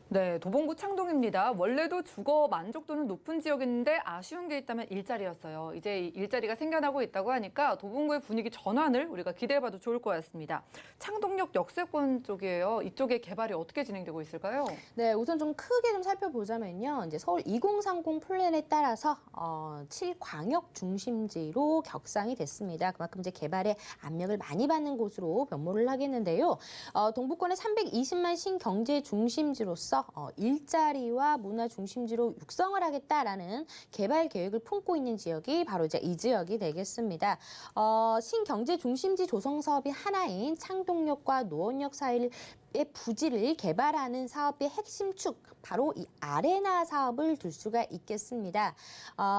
네, 도봉구 창동입니다. 원래도 주거 만족도는 높은 지역인데 아쉬운 게 있다면 일자리였어요. 이제 일자리가 생겨나고 있다고 하니까 도봉구의 분위기 전환을 우리가 기대해봐도 좋을 것 같습니다. 창동역 역세권 쪽이에요. 이쪽의 개발이 어떻게 진행되고 있을까요? 네, 우선 좀 크게 좀 살펴보자면요. 이제 서울 2030 플랜에 따라서 7광역 중심지로 격상이 됐습니다. 그만큼 이제 개발에 압력을 많이 받는 곳으로 변모를 하겠는데요. 동부권의 320만 신경제 중심지로서 일자리와 문화 중심지로 육성을 하겠다라는 개발 계획을 품고 있는 지역이 바로 이제 이 지역이 되겠습니다. 신경제 중심지 조성 사업이 하나인 창동역과 노원역 사이를 부지를 개발하는 사업의 핵심 축, 바로 이 아레나 사업을 둘 수가 있겠습니다.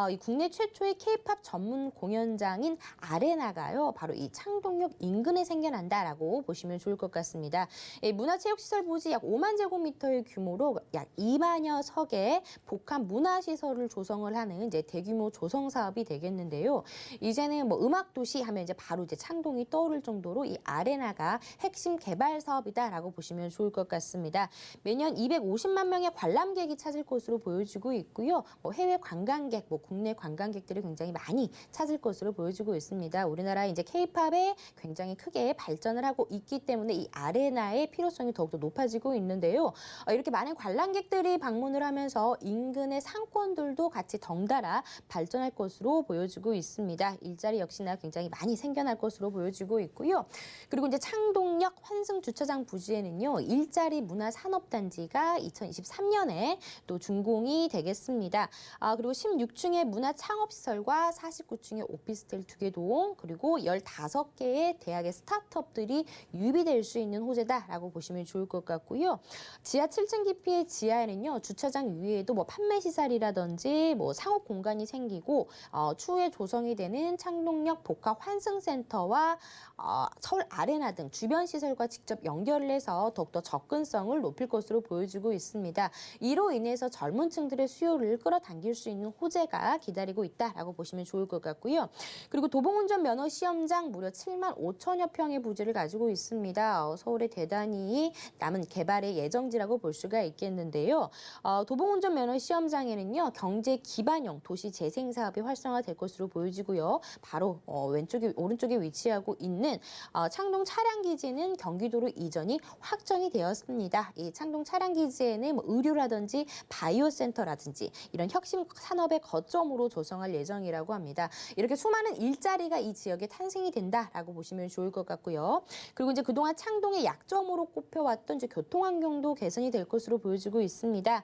이 국내 최초의 K-팝 전문 공연장인 아레나가요, 바로 이 창동역 인근에 생겨난다라고 보시면 좋을 것 같습니다. 문화체육시설 부지 약 5만 제곱미터의 규모로 약 2만여 석의 복합 문화시설을 조성을 하는 이제 대규모 조성 사업이 되겠는데요. 이제는 뭐 음악도시 하면 이제 바로 이제 창동이 떠오를 정도로 이 아레나가 핵심 개발 사업이다라고 보시면 좋을 것 같습니다. 매년 250만 명의 관람객이 찾을 것으로 보여지고 있고요. 해외 관광객, 국내 관광객들이 굉장히 많이 찾을 것으로 보여지고 있습니다. 우리나라 이제 K-팝에 굉장히 크게 발전을 하고 있기 때문에 이 아레나의 필요성이 더욱더 높아지고 있는데요. 이렇게 많은 관람객들이 방문을 하면서 인근의 상권들도 같이 덩달아 발전할 것으로 보여지고 있습니다. 일자리 역시나 굉장히 많이 생겨날 것으로 보여지고 있고요. 그리고 이제 창동역 환승 주차장 부지에는요, 일자리 문화 산업단지가 2023년에 또 준공이 되겠습니다. 그리고 16층의 문화 창업시설과 49층의 오피스텔 2개 그리고 15개의 대학의 스타트업들이 유비될 수 있는 호재다라고 보시면 좋을 것 같고요. 지하 7층 깊이의 지하에는요, 주차장 위에도 판매 시설이라든지 상업 공간이 생기고 추후에 조성이 되는 창동역 복합 환승센터와 서울 아레나 등 주변 시설과 직접 연결을 해서 더욱더 접근성을 높일 것으로 보여지고 있습니다. 이로 인해서 젊은 층들의 수요를 끌어당길 수 있는 호재가 기다리고 있다라고 보시면 좋을 것 같고요. 그리고 도봉운전 면허 시험장 무려 7만 5천여 평의 부지를 가지고 있습니다. 서울의 대단히 남은 개발의 예정지라고 볼 수가 있겠는데요. 도봉운전 면허 시험장에는요, 경제 기반형 도시 재생 사업이 활성화될 것으로 보여지고요. 바로 오른쪽에 위치하고 있는 창동 차량기지는 경기도로 이전이 확정이 되었습니다. 이 창동 차량기지에는 뭐 의료라든지 바이오센터라든지 이런 혁신 산업의 거점으로 조성할 예정이라고 합니다. 이렇게 수많은 일자리가 이 지역에 탄생이 된다라고 보시면 좋을 것 같고요. 그리고 이제 그동안 창동의 약점으로 꼽혀왔던 이제 교통환경도 개선이 될 것으로 보여지고 있습니다.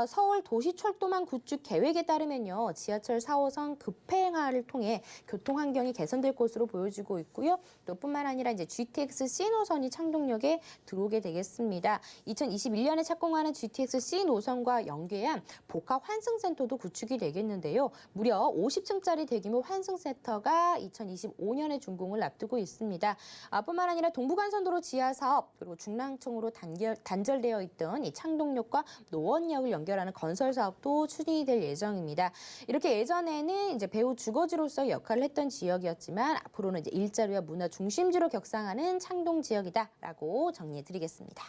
서울 도시철도망 구축 계획에 따르면요, 지하철 4호선 급행화를 통해 교통환경이 개선될 것으로 보여지고 있고요. 또 뿐만 아니라 이제 GTX C 노선이 창동역에 들어오게 되겠습니다. 2021년에 착공하는 GTX C 노선과 연계한 복합 환승센터도 구축이 되겠는데요. 무려 50층짜리 대규모 환승센터가 2025년에 준공을 앞두고 있습니다. 뿐만 아니라 동부간선도로 지하 사업 그리고 중랑천으로 단절되어 있던 이 창동역과 노원역을 연결하는 건설 사업도 추진이 될 예정입니다. 이렇게 예전에는 이제 배후 주거지로서 역할을 했던 지역이었지만 앞으로는 이제 일자리와 문화 중심지로 격상하는 창동 지역이다라고 정리해드리겠습니다.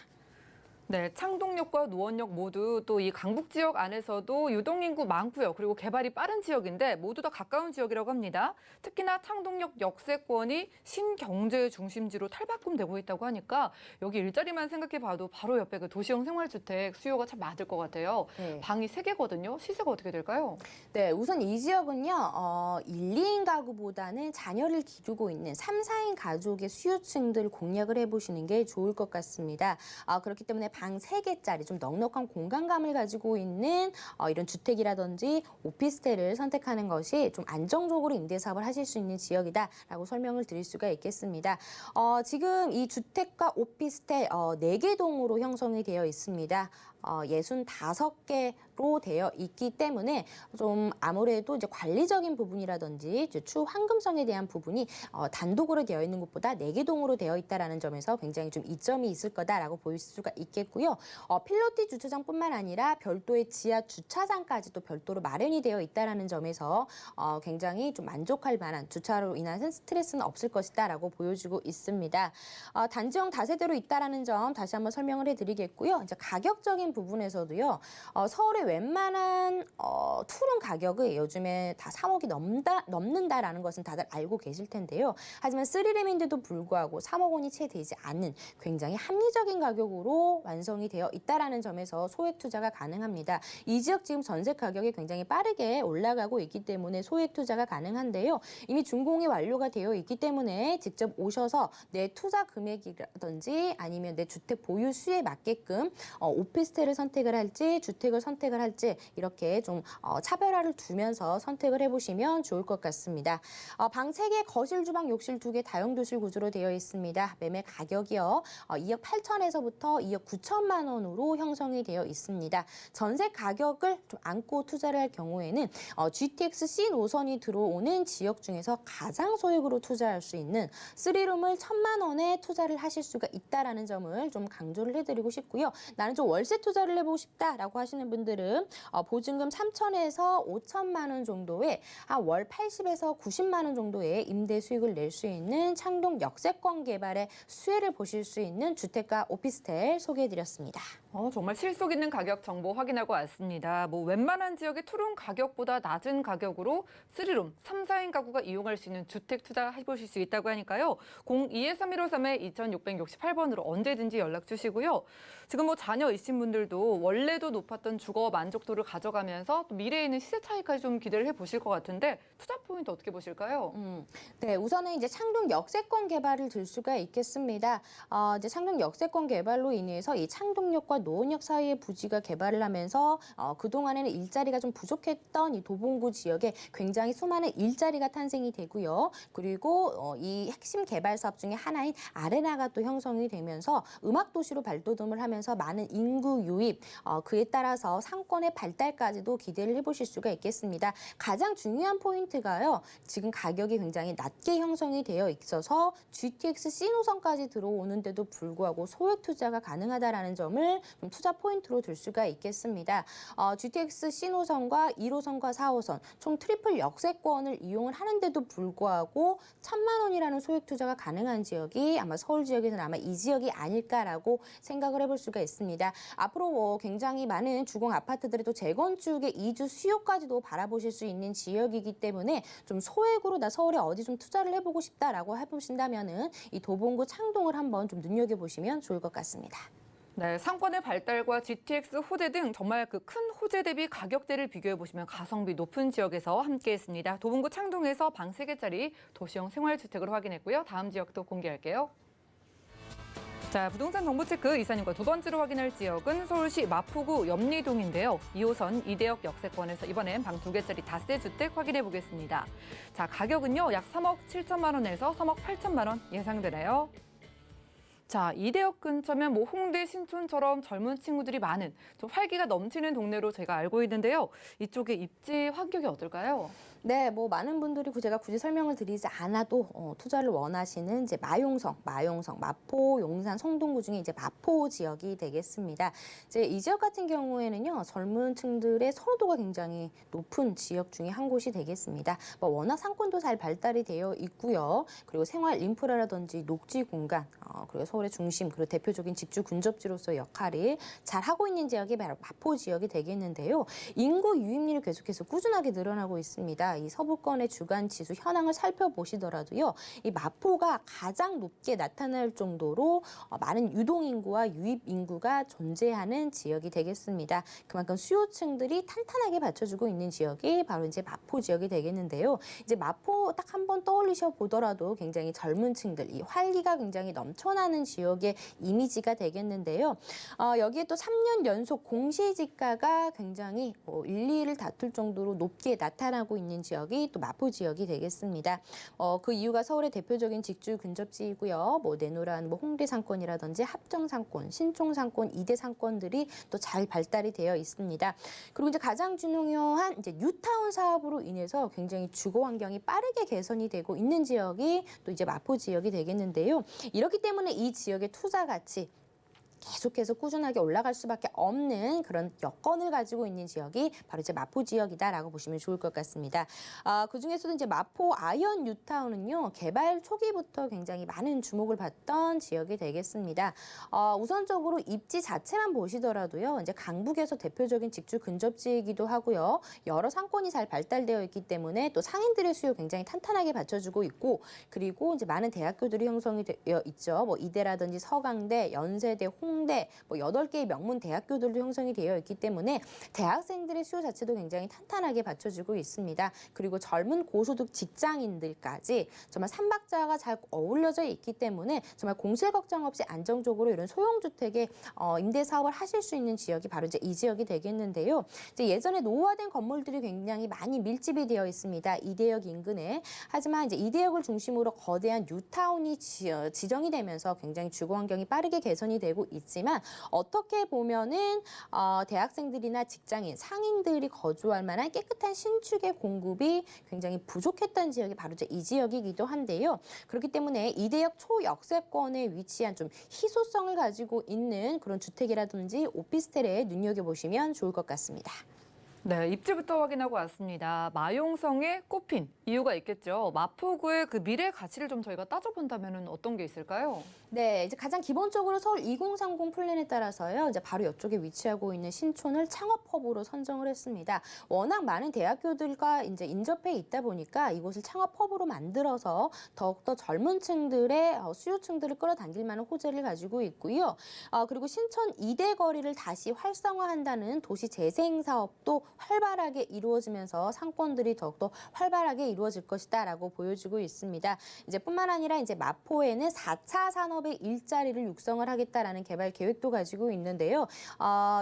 네, 창동역과 노원역 모두 또 이 강북 지역 안에서도 유동인구 많고요. 그리고 개발이 빠른 지역인데 모두 다 가까운 지역이라고 합니다. 특히나 창동역 역세권이 신경제 중심지로 탈바꿈되고 있다고 하니까 여기 일자리만 생각해봐도 바로 옆에 그 도시형 생활주택 수요가 참 많을 것 같아요. 네. 방이 3개거든요. 시세가 어떻게 될까요? 네, 우선 이 지역은요, 1, 2인 가구보다는 자녀를 기르고 있는 3, 4인 가족의 수요층들 공략을 해보시는 게 좋을 것 같습니다. 그렇기 때문에 방 3개짜리 좀 넉넉한 공간감을 가지고 있는 이런 주택이라든지 오피스텔을 선택하는 것이 좀 안정적으로 임대 사업을 하실 수 있는 지역이다라고 설명을 드릴 수가 있겠습니다. 지금 이 주택과 오피스텔 4개 동으로 형성이 되어 있습니다. 65개로 되어 있기 때문에 좀 아무래도 이제 관리적인 부분이라든지 이제 추후 황금성에 대한 부분이 단독으로 되어 있는 곳보다 4개 동으로 되어 있다라는 점에서 굉장히 좀 이점이 있을 거다라고 보일 수가 있겠고요. 필로티 주차장뿐만 아니라 별도의 지하 주차장까지도 별도로 마련이 되어 있다라는 점에서 굉장히 좀 만족할 만한 주차로 인한 스트레스는 없을 것이다라고 보여지고 있습니다. 단지형 다세대로 있다라는 점 다시 한번 설명을 해드리겠고요. 이제 가격적인 부분에서도요. 서울의 웬만한 투룸 가격이 요즘에 다 3억이 넘는다라는 것은 다들 알고 계실 텐데요. 하지만 3룸인데도 불구하고 3억 원이 채 되지 않는 굉장히 합리적인 가격으로 완성이 되어 있다라는 점에서 소액 투자가 가능합니다. 이 지역 지금 전세 가격이 굉장히 빠르게 올라가고 있기 때문에 소액 투자가 가능한데요. 이미 준공이 완료가 되어 있기 때문에 직접 오셔서 내 투자 금액이라든지 아니면 내 주택 보유 수에 맞게끔 오피스텔을 선택을 할지 주택을 선택을 할지 이렇게 좀 차별화를 두면서 선택을 해보시면 좋을 것 같습니다. 방 3개, 거실, 주방, 욕실 2개 다용도실 구조로 되어 있습니다. 매매 가격이요. 2억 8천에서부터 2억 9천만 원으로 형성이 되어 있습니다. 전세 가격을 좀 안고 투자를 할 경우에는 GTX C 노선이 들어오는 지역 중에서 가장 소액으로 투자할 수 있는 3룸을 1,000만 원에 투자를 하실 수가 있다라는 점을 좀 강조를 해드리고 싶고요. 나는 좀 월세 투자를 해보고 싶다라고 하시는 분들은 보증금 3천에서 5천만 원 정도의 한 월 80에서 90만 원 정도의 임대 수익을 낼 수 있는 창동 역세권 개발의 수혜를 보실 수 있는 주택과 오피스텔 소개해드렸습니다. 정말 실속 있는 가격 정보 확인하고 왔습니다. 웬만한 지역의 투룸 가격보다 낮은 가격으로 3룸, 3, 4인 가구가 이용할 수 있는 주택 투자해보실 수 있다고 하니까요. 02-3153-2668번으로 언제든지 연락 주시고요. 지금 자녀 있으신 분들도 원래도 높았던 주거 만족도를 가져가면서 또 미래에 있는 시세 차이까지 좀 기대를 해보실 것 같은데 투자 포인트 어떻게 보실까요? 네, 우선은 이제 창동 역세권 개발을 들 수가 있겠습니다. 이제 창동 역세권 개발로 인해서 이 창동역과 노원역 사이의 부지가 개발을 하면서 그동안에는 일자리가 좀 부족했던 이 도봉구 지역에 굉장히 수많은 일자리가 탄생이 되고요. 그리고 이 핵심 개발 사업 중에 하나인 아레나가 또 형성이 되면서 음악도시로 발돋움을 하면서 많은 인구 유입, 그에 따라서 상권의 발달까지도 기대를 해보실 수가 있겠습니다. 가장 중요한 포인트가요. 지금 가격이 굉장히 낮게 형성이 되어 있어서 GTX C 노선까지 들어오는데도 불구하고 소액 투자가 가능하다라는 점을 좀 투자 포인트로 들 수가 있겠습니다. GTX C 노선과 1호선과 4호선 총 트리플 역세권을 이용을 하는데도 불구하고 1,000만 원이라는 소액 투자가 가능한 지역이 아마 서울 지역에서는 아마 이 지역이 아닐까라고 생각을 해볼 수가 있습니다. 앞으로 앞으로 굉장히 많은 주공 아파트들의 또 재건축의 이주 수요까지도 바라보실 수 있는 지역이기 때문에 좀 소액으로 나 서울에 어디 좀 투자를 해보고 싶다라고 해보신다면은 이 도봉구 창동을 한번 좀 눈여겨보시면 좋을 것 같습니다. 네, 상권의 발달과 GTX 호재 등 정말 그 큰 호재 대비 가격대를 비교해 보시면 가성비 높은 지역에서 함께했습니다. 도봉구 창동에서 방 3개짜리 도시형 생활주택을 확인했고요. 다음 지역도 공개할게요. 자, 부동산 정보체크 이사님과 두 번째로 확인할 지역은 서울시 마포구 염리동인데요. 2호선 이대역 역세권에서 이번엔 방 2개짜리 다세 주택 확인해 보겠습니다. 자, 가격은요 약 3억 7천만 원에서 3억 8천만 원 예상되네요. 자, 이대역 근처면 뭐 홍대, 신촌처럼 젊은 친구들이 많은 좀 활기가 넘치는 동네로 저희가 알고 있는데요. 이쪽에 입지 환경이 어떨까요? 네, 뭐 많은 분들이 제가 굳이 설명을 드리지 않아도 투자를 원하시는 이제 마용성, 마포, 용산, 성동구 중에 이제 마포 지역이 되겠습니다. 이제 이 지역 같은 경우에는요, 젊은 층들의 선호도가 굉장히 높은 지역 중에 한 곳이 되겠습니다. 뭐 워낙 상권도 잘 발달이 되어 있고요. 그리고 생활 인프라라든지 녹지 공간, 그리고 서울의 중심, 그리고 대표적인 직주 근접지로서 역할을 잘 하고 있는 지역이 바로 마포 지역이 되겠는데요. 인구 유입률이 계속해서 꾸준하게 늘어나고 있습니다. 이 서부권의 주간 지수 현황을 살펴보시더라도요, 이 마포가 가장 높게 나타날 정도로 많은 유동 인구와 유입 인구가 존재하는 지역이 되겠습니다. 그만큼 수요층들이 탄탄하게 받쳐주고 있는 지역이 바로 이제 마포 지역이 되겠는데요. 이제 마포 딱 한번 떠올리셔 보더라도 굉장히 젊은 층들, 이 활기가 굉장히 넘쳐나는 지역의 이미지가 되겠는데요. 여기에 또 3년 연속 공시지가가 굉장히 1, 2위를 다툴 정도로 높게 나타나고 있는 지역이 또 마포 지역이 되겠습니다. 그 이유가 서울의 대표적인 직주 근접지이고요. 뭐 내노란 홍대 상권이라든지 합정 상권, 신촌 상권, 이대 상권들이 또 잘 발달이 되어 있습니다. 그리고 이제 가장 중요한 이제 뉴타운 사업으로 인해서 굉장히 주거 환경이 빠르게 개선이 되고 있는 지역이 또 이제 마포 지역이 되겠는데요. 이렇기 때문에 이 지역의 투자 가치 계속해서 꾸준하게 올라갈 수밖에 없는 그런 여건을 가지고 있는 지역이 바로 이제 마포 지역이다라고 보시면 좋을 것 같습니다. 그중에서도 이제 마포 아이언 뉴타운은요, 개발 초기부터 굉장히 많은 주목을 받던 지역이 되겠습니다. 우선적으로 입지 자체만 보시더라도요, 이제 강북에서 대표적인 직주 근접지이기도 하고요, 여러 상권이 잘 발달되어 있기 때문에 또 상인들의 수요 굉장히 탄탄하게 받쳐주고 있고, 그리고 이제 많은 대학교들이 형성이 되어 있죠. 뭐 이대라든지 서강대, 연세대, 홍대, 뭐 8개의 명문 대학교들도 형성이 되어 있기 때문에 대학생들의 수요 자체도 굉장히 탄탄하게 받쳐주고 있습니다. 그리고 젊은 고소득 직장인들까지 정말 삼박자가 잘 어울려져 있기 때문에 정말 공실 걱정 없이 안정적으로 이런 소형주택의 임대 사업을 하실 수 있는 지역이 바로 이제 이 지역이 되겠는데요. 이제 예전에 노후화된 건물들이 굉장히 많이 밀집이 되어 있습니다. 이대역 인근에. 하지만 이제 이대역을 중심으로 거대한 뉴타운이 지정이 되면서 굉장히 주거 환경이 빠르게 개선이 되고 있지만, 어떻게 보면은 대학생들이나 직장인, 상인들이 거주할 만한 깨끗한 신축의 공급이 굉장히 부족했던 지역이 바로 이 지역이기도 한데요. 그렇기 때문에 이대역 초역세권에 위치한 좀 희소성을 가지고 있는 그런 주택이라든지 오피스텔에 눈여겨보시면 좋을 것 같습니다. 네, 입지부터 확인하고 왔습니다. 마용성에 꼽힌 이유가 있겠죠. 마포구의 그 미래 가치를 좀 저희가 따져본다면 어떤 게 있을까요? 네, 이제 가장 기본적으로 서울 2030 플랜에 따라서요, 이제 바로 이쪽에 위치하고 있는 신촌을 창업허브로 선정을 했습니다. 워낙 많은 대학교들과 이제 인접해 있다 보니까 이곳을 창업허브로 만들어서 더욱더 젊은 층들의 수요층들을 끌어당길 만한 호재를 가지고 있고요. 그리고 신촌 이대 거리를 다시 활성화한다는 도시 재생 사업도 활발하게 이루어지면서 상권들이 더욱더 활발하게 이루어질 것이다라고 보여주고 있습니다. 이제 뿐만 아니라 이제 마포에는 4차 산업의 일자리를 육성을 하겠다라는 개발 계획도 가지고 있는데요.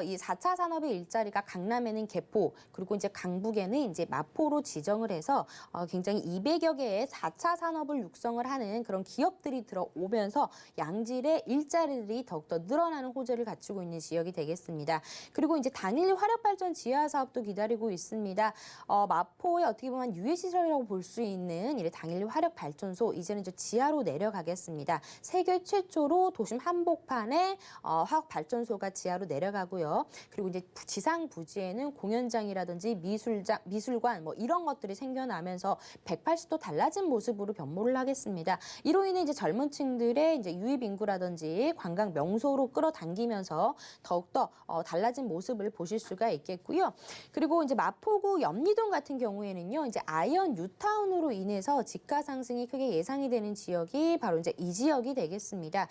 이 4차 산업의 일자리가 강남에는 개포, 그리고 이제 강북에는 이제 마포로 지정을 해서 굉장히 200여 개의 4차 산업을 육성을 하는 그런 기업들이 들어오면서 양질의 일자리들이 더욱더 늘어나는 호재를 갖추고 있는 지역이 되겠습니다. 그리고 이제 당일 화력발전 지하 사업도 기다리고 있습니다. 마포의 어떻게 보면 유해 시설이라고 볼 수 있는 당일 화력 발전소 이제는 이제 지하로 내려가겠습니다. 세계 최초로 도심 한복판에 화학 발전소가 지하로 내려가고요. 그리고 이제 지상 부지에는 공연장이라든지 미술관 뭐 이런 것들이 생겨나면서 180도 달라진 모습으로 변모를 하겠습니다. 이로 인해 이제 젊은 층들의 이제 유입 인구라든지 관광 명소로 끌어당기면서 더욱더 달라진 모습을 보실 수가 있겠고요. 그리고 이제 마포구 염리동 같은 경우에는요, 이제 아이언 뉴타운으로 인해서 집가 상승이 크게 예상이 되는 지역이 바로 이제 이 지역이 되겠습니다.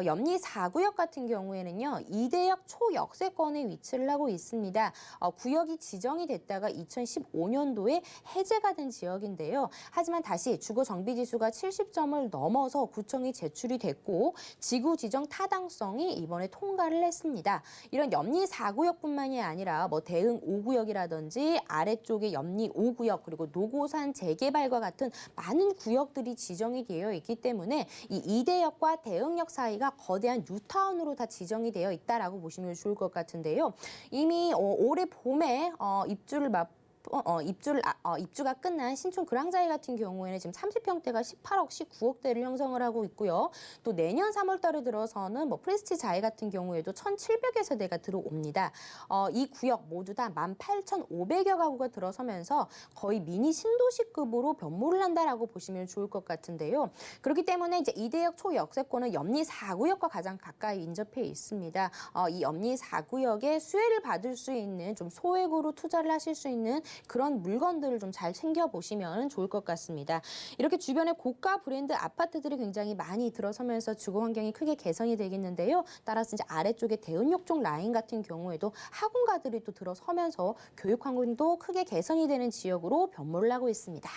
염리 4구역 같은 경우에는요, 이대역 초역세권에 위치를 하고 있습니다. 구역이 지정이 됐다가 2015년도에 해제가 된 지역인데요. 하지만 다시 주거 정비 지수가 70점을 넘어서 구청이 제출이 됐고 지구 지정 타당성이 이번에 통과를 했습니다. 이런 염리 4구역뿐만이 아니라 뭐 대흥 5구역이라든지 아래쪽에 염리 5구역 그리고 노고산 재개발과 같은 많은 구역들이 지정이 되어 있기 때문에 이 이대역과 대흥역 사이가 거대한 뉴타운으로 다 지정이 되어 있다라고 보시면 좋을 것 같은데요. 이미 올해 봄에 입주가 끝난 신촌 그랑자이 같은 경우에는 지금 30평대가 18억, 19억대를 형성을 하고 있고요. 또 내년 3월 달에 들어서는 뭐 프레스티 자이 같은 경우에도 1,700여 세대가 들어옵니다. 이 구역 모두 다 18,500여 가구가 들어서면서 거의 미니 신도시급으로 변모를 한다라고 보시면 좋을 것 같은데요. 그렇기 때문에 이제 이대역 초역세권은 염리 4구역과 가장 가까이 인접해 있습니다. 이 염리 4구역에 수혜를 받을 수 있는 좀 소액으로 투자를 하실 수 있는 그런 물건들을 좀 잘 챙겨보시면 좋을 것 같습니다. 이렇게 주변에 고가 브랜드 아파트들이 굉장히 많이 들어서면서 주거 환경이 크게 개선이 되겠는데요. 따라서 이제 아래쪽에 대운역 쪽 라인 같은 경우에도 학원가들이 또 들어서면서 교육 환경도 크게 개선이 되는 지역으로 변모를 하고 있습니다.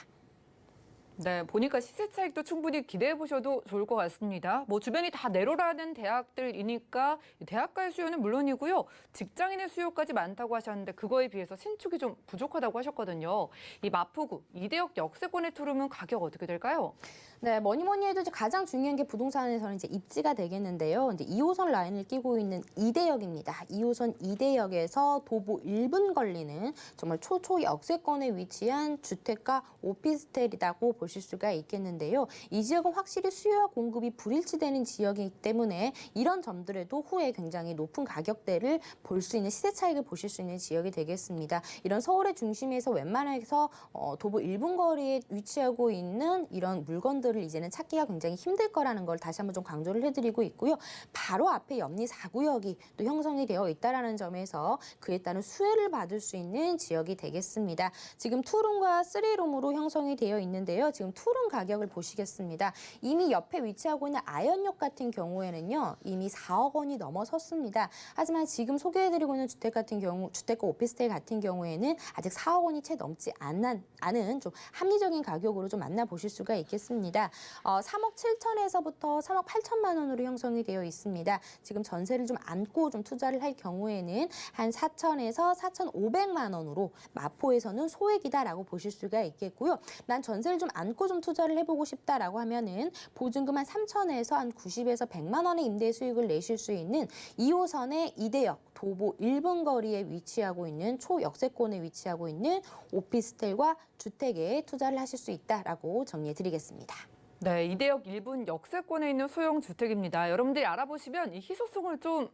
네, 보니까 시세 차익도 충분히 기대해 보셔도 좋을 것 같습니다. 뭐 주변이 다 내로라는 대학들이니까 대학가의 수요는 물론이고요. 직장인의 수요까지 많다고 하셨는데 그거에 비해서 신축이 좀 부족하다고 하셨거든요. 이 마포구 이대역 역세권의 투룸은 가격 어떻게 될까요? 네, 뭐니 해도 이제 가장 중요한 게 부동산에서는 이제 입지가 되겠는데요. 이제 2호선 라인을 끼고 있는 이대역입니다. 2호선 이대역에서 도보 1분 걸리는 정말 초초 역세권에 위치한 주택가 오피스텔이라고 보실 수가 있겠는데요. 이 지역은 확실히 수요와 공급이 불일치되는 지역이기 때문에 이런 점들에도 후에 굉장히 높은 가격대를 볼 수 있는 시세 차익을 보실 수 있는 지역이 되겠습니다. 이런 서울의 중심에서 웬만해서 도보 1분 거리에 위치하고 있는 이런 물건들을 이제는 찾기가 굉장히 힘들 거라는 걸 다시 한번 좀 강조를 해드리고 있고요. 바로 앞에 염리 4구역이 또 형성이 되어 있다는 점에서 그에 따른 수혜를 받을 수 있는 지역이 되겠습니다. 지금 투룸과 3룸으로 형성이 되어 있는데요. 지금 투룸 가격을 보시겠습니다. 이미 옆에 위치하고 있는 아현역 같은 경우에는요. 이미 4억 원이 넘어섰습니다. 하지만 지금 소개해드리고 있는 주택 같은 경우, 주택과 오피스텔 같은 경우에는 아직 4억 원이 채 넘지 않은 좀 합리적인 가격으로 좀 만나보실 수가 있겠습니다. 3억 7천에서부터 3억 8천만 원으로 형성이 되어 있습니다. 지금 전세를 좀 안고 좀 투자를 할 경우에는 한 4천에서 4,500만 원으로 마포에서는 소액이다라고 보실 수가 있겠고요. 난 전세를 좀 안고 좀 투자를 해보고 싶다라고 하면은 보증금 한 3천에서 한 90에서 100만 원의 임대 수익을 내실 수 있는 2호선의 이대역 도보 1분 거리에 위치하고 있는 초역세권에 위치하고 있는 오피스텔과 주택에 투자를 하실 수 있다라고 정리해드리겠습니다. 네, 이대역 1분 역세권에 있는 소형 주택입니다. 여러분들이 알아보시면 이 희소성을 좀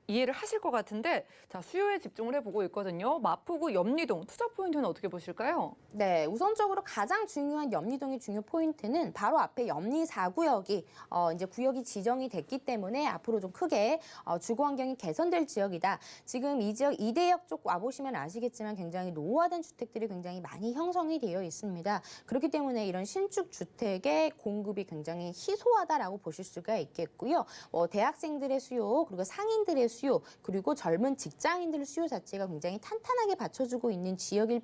이해를 하실 것 같은데 자 수요에 집중을 해보고 있거든요. 마포구 염리동 투자 포인트는 어떻게 보실까요? 네, 우선적으로 가장 중요한 염리동의 중요 포인트는 바로 앞에 염리 4구역이 이제 구역이 지정이 됐기 때문에 앞으로 좀 크게 주거 환경이 개선될 지역이다. 지금 이 지역 이대역 쪽 와보시면 아시겠지만 굉장히 노후화된 주택들이 굉장히 많이 형성이 되어 있습니다. 그렇기 때문에 이런 신축 주택의 공급이 굉장히 희소하다라고 보실 수가 있겠고요. 대학생들의 수요 그리고 상인들의 수요 그리고 젊은 직장인들의 수요 자체가 굉장히 탄탄하게 받쳐주고 있는 지역일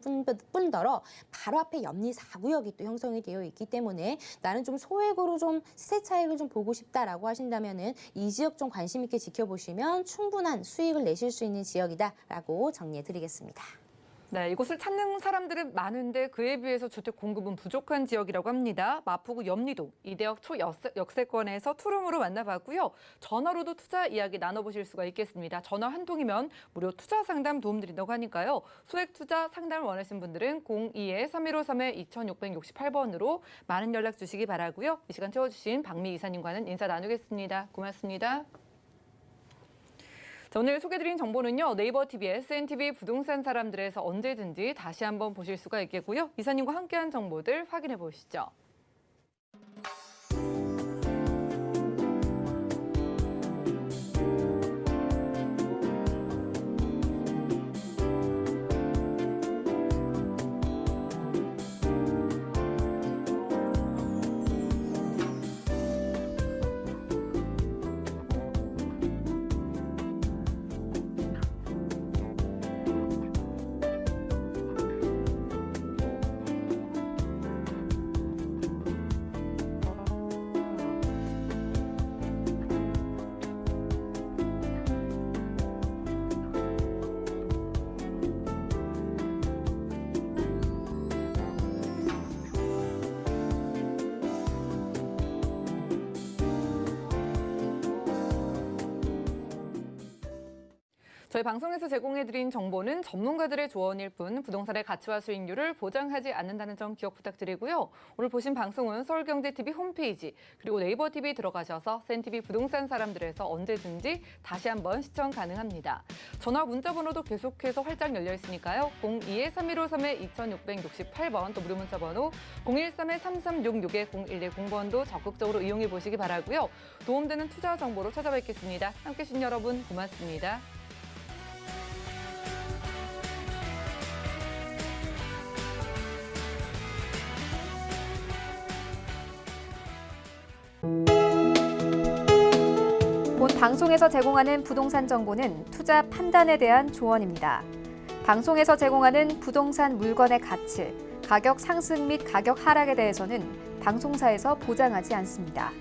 뿐더러 바로 앞에 염리 4구역이 또 형성이 되어 있기 때문에 나는 좀 소액으로 좀 시세 차익을 좀 보고 싶다라고 하신다면은 이 지역 좀 관심 있게 지켜보시면 충분한 수익을 내실 수 있는 지역이다라고 정리해드리겠습니다. 네, 이곳을 찾는 사람들은 많은데 그에 비해서 주택 공급은 부족한 지역이라고 합니다. 마포구 염리동 이대역 초역세권에서 투룸으로 만나봤고요. 전화로도 투자 이야기 나눠보실 수가 있겠습니다. 전화 한 통이면 무료 투자 상담 도움드린다고 하니까요. 소액 투자 상담을 원하시는 분들은 02-3133-2668번으로 많은 연락 주시기 바라고요. 이 시간 채워주신 박미 이사님과는 인사 나누겠습니다. 고맙습니다. 자, 오늘 소개드린 정보는요. 네이버 TV의 SNTV 부동산 사람들에서 언제든지 다시 한번 보실 수가 있겠고요. 이사님과 함께한 정보들 확인해 보시죠. 저희 방송에서 제공해드린 정보는 전문가들의 조언일 뿐 부동산의 가치와 수익률을 보장하지 않는다는 점 기억 부탁드리고요. 오늘 보신 방송은 서울경제TV 홈페이지 그리고 네이버TV 들어가셔서 SNTV 부동산 사람들에서 언제든지 다시 한번 시청 가능합니다. 전화 문자 번호도 계속해서 활짝 열려 있으니까요. 02-3133-2668번 또 무료 문자 번호 013-3366-0110번도 적극적으로 이용해 보시기 바라고요. 도움되는 투자 정보로 찾아뵙겠습니다. 함께해 주신 여러분 고맙습니다. 본 방송에서 제공하는 부동산 정보는 투자 판단에 대한 조언입니다. 방송에서 제공하는 부동산 물건의 가치, 가격 상승 및 가격 하락에 대해서는 방송사에서 보장하지 않습니다.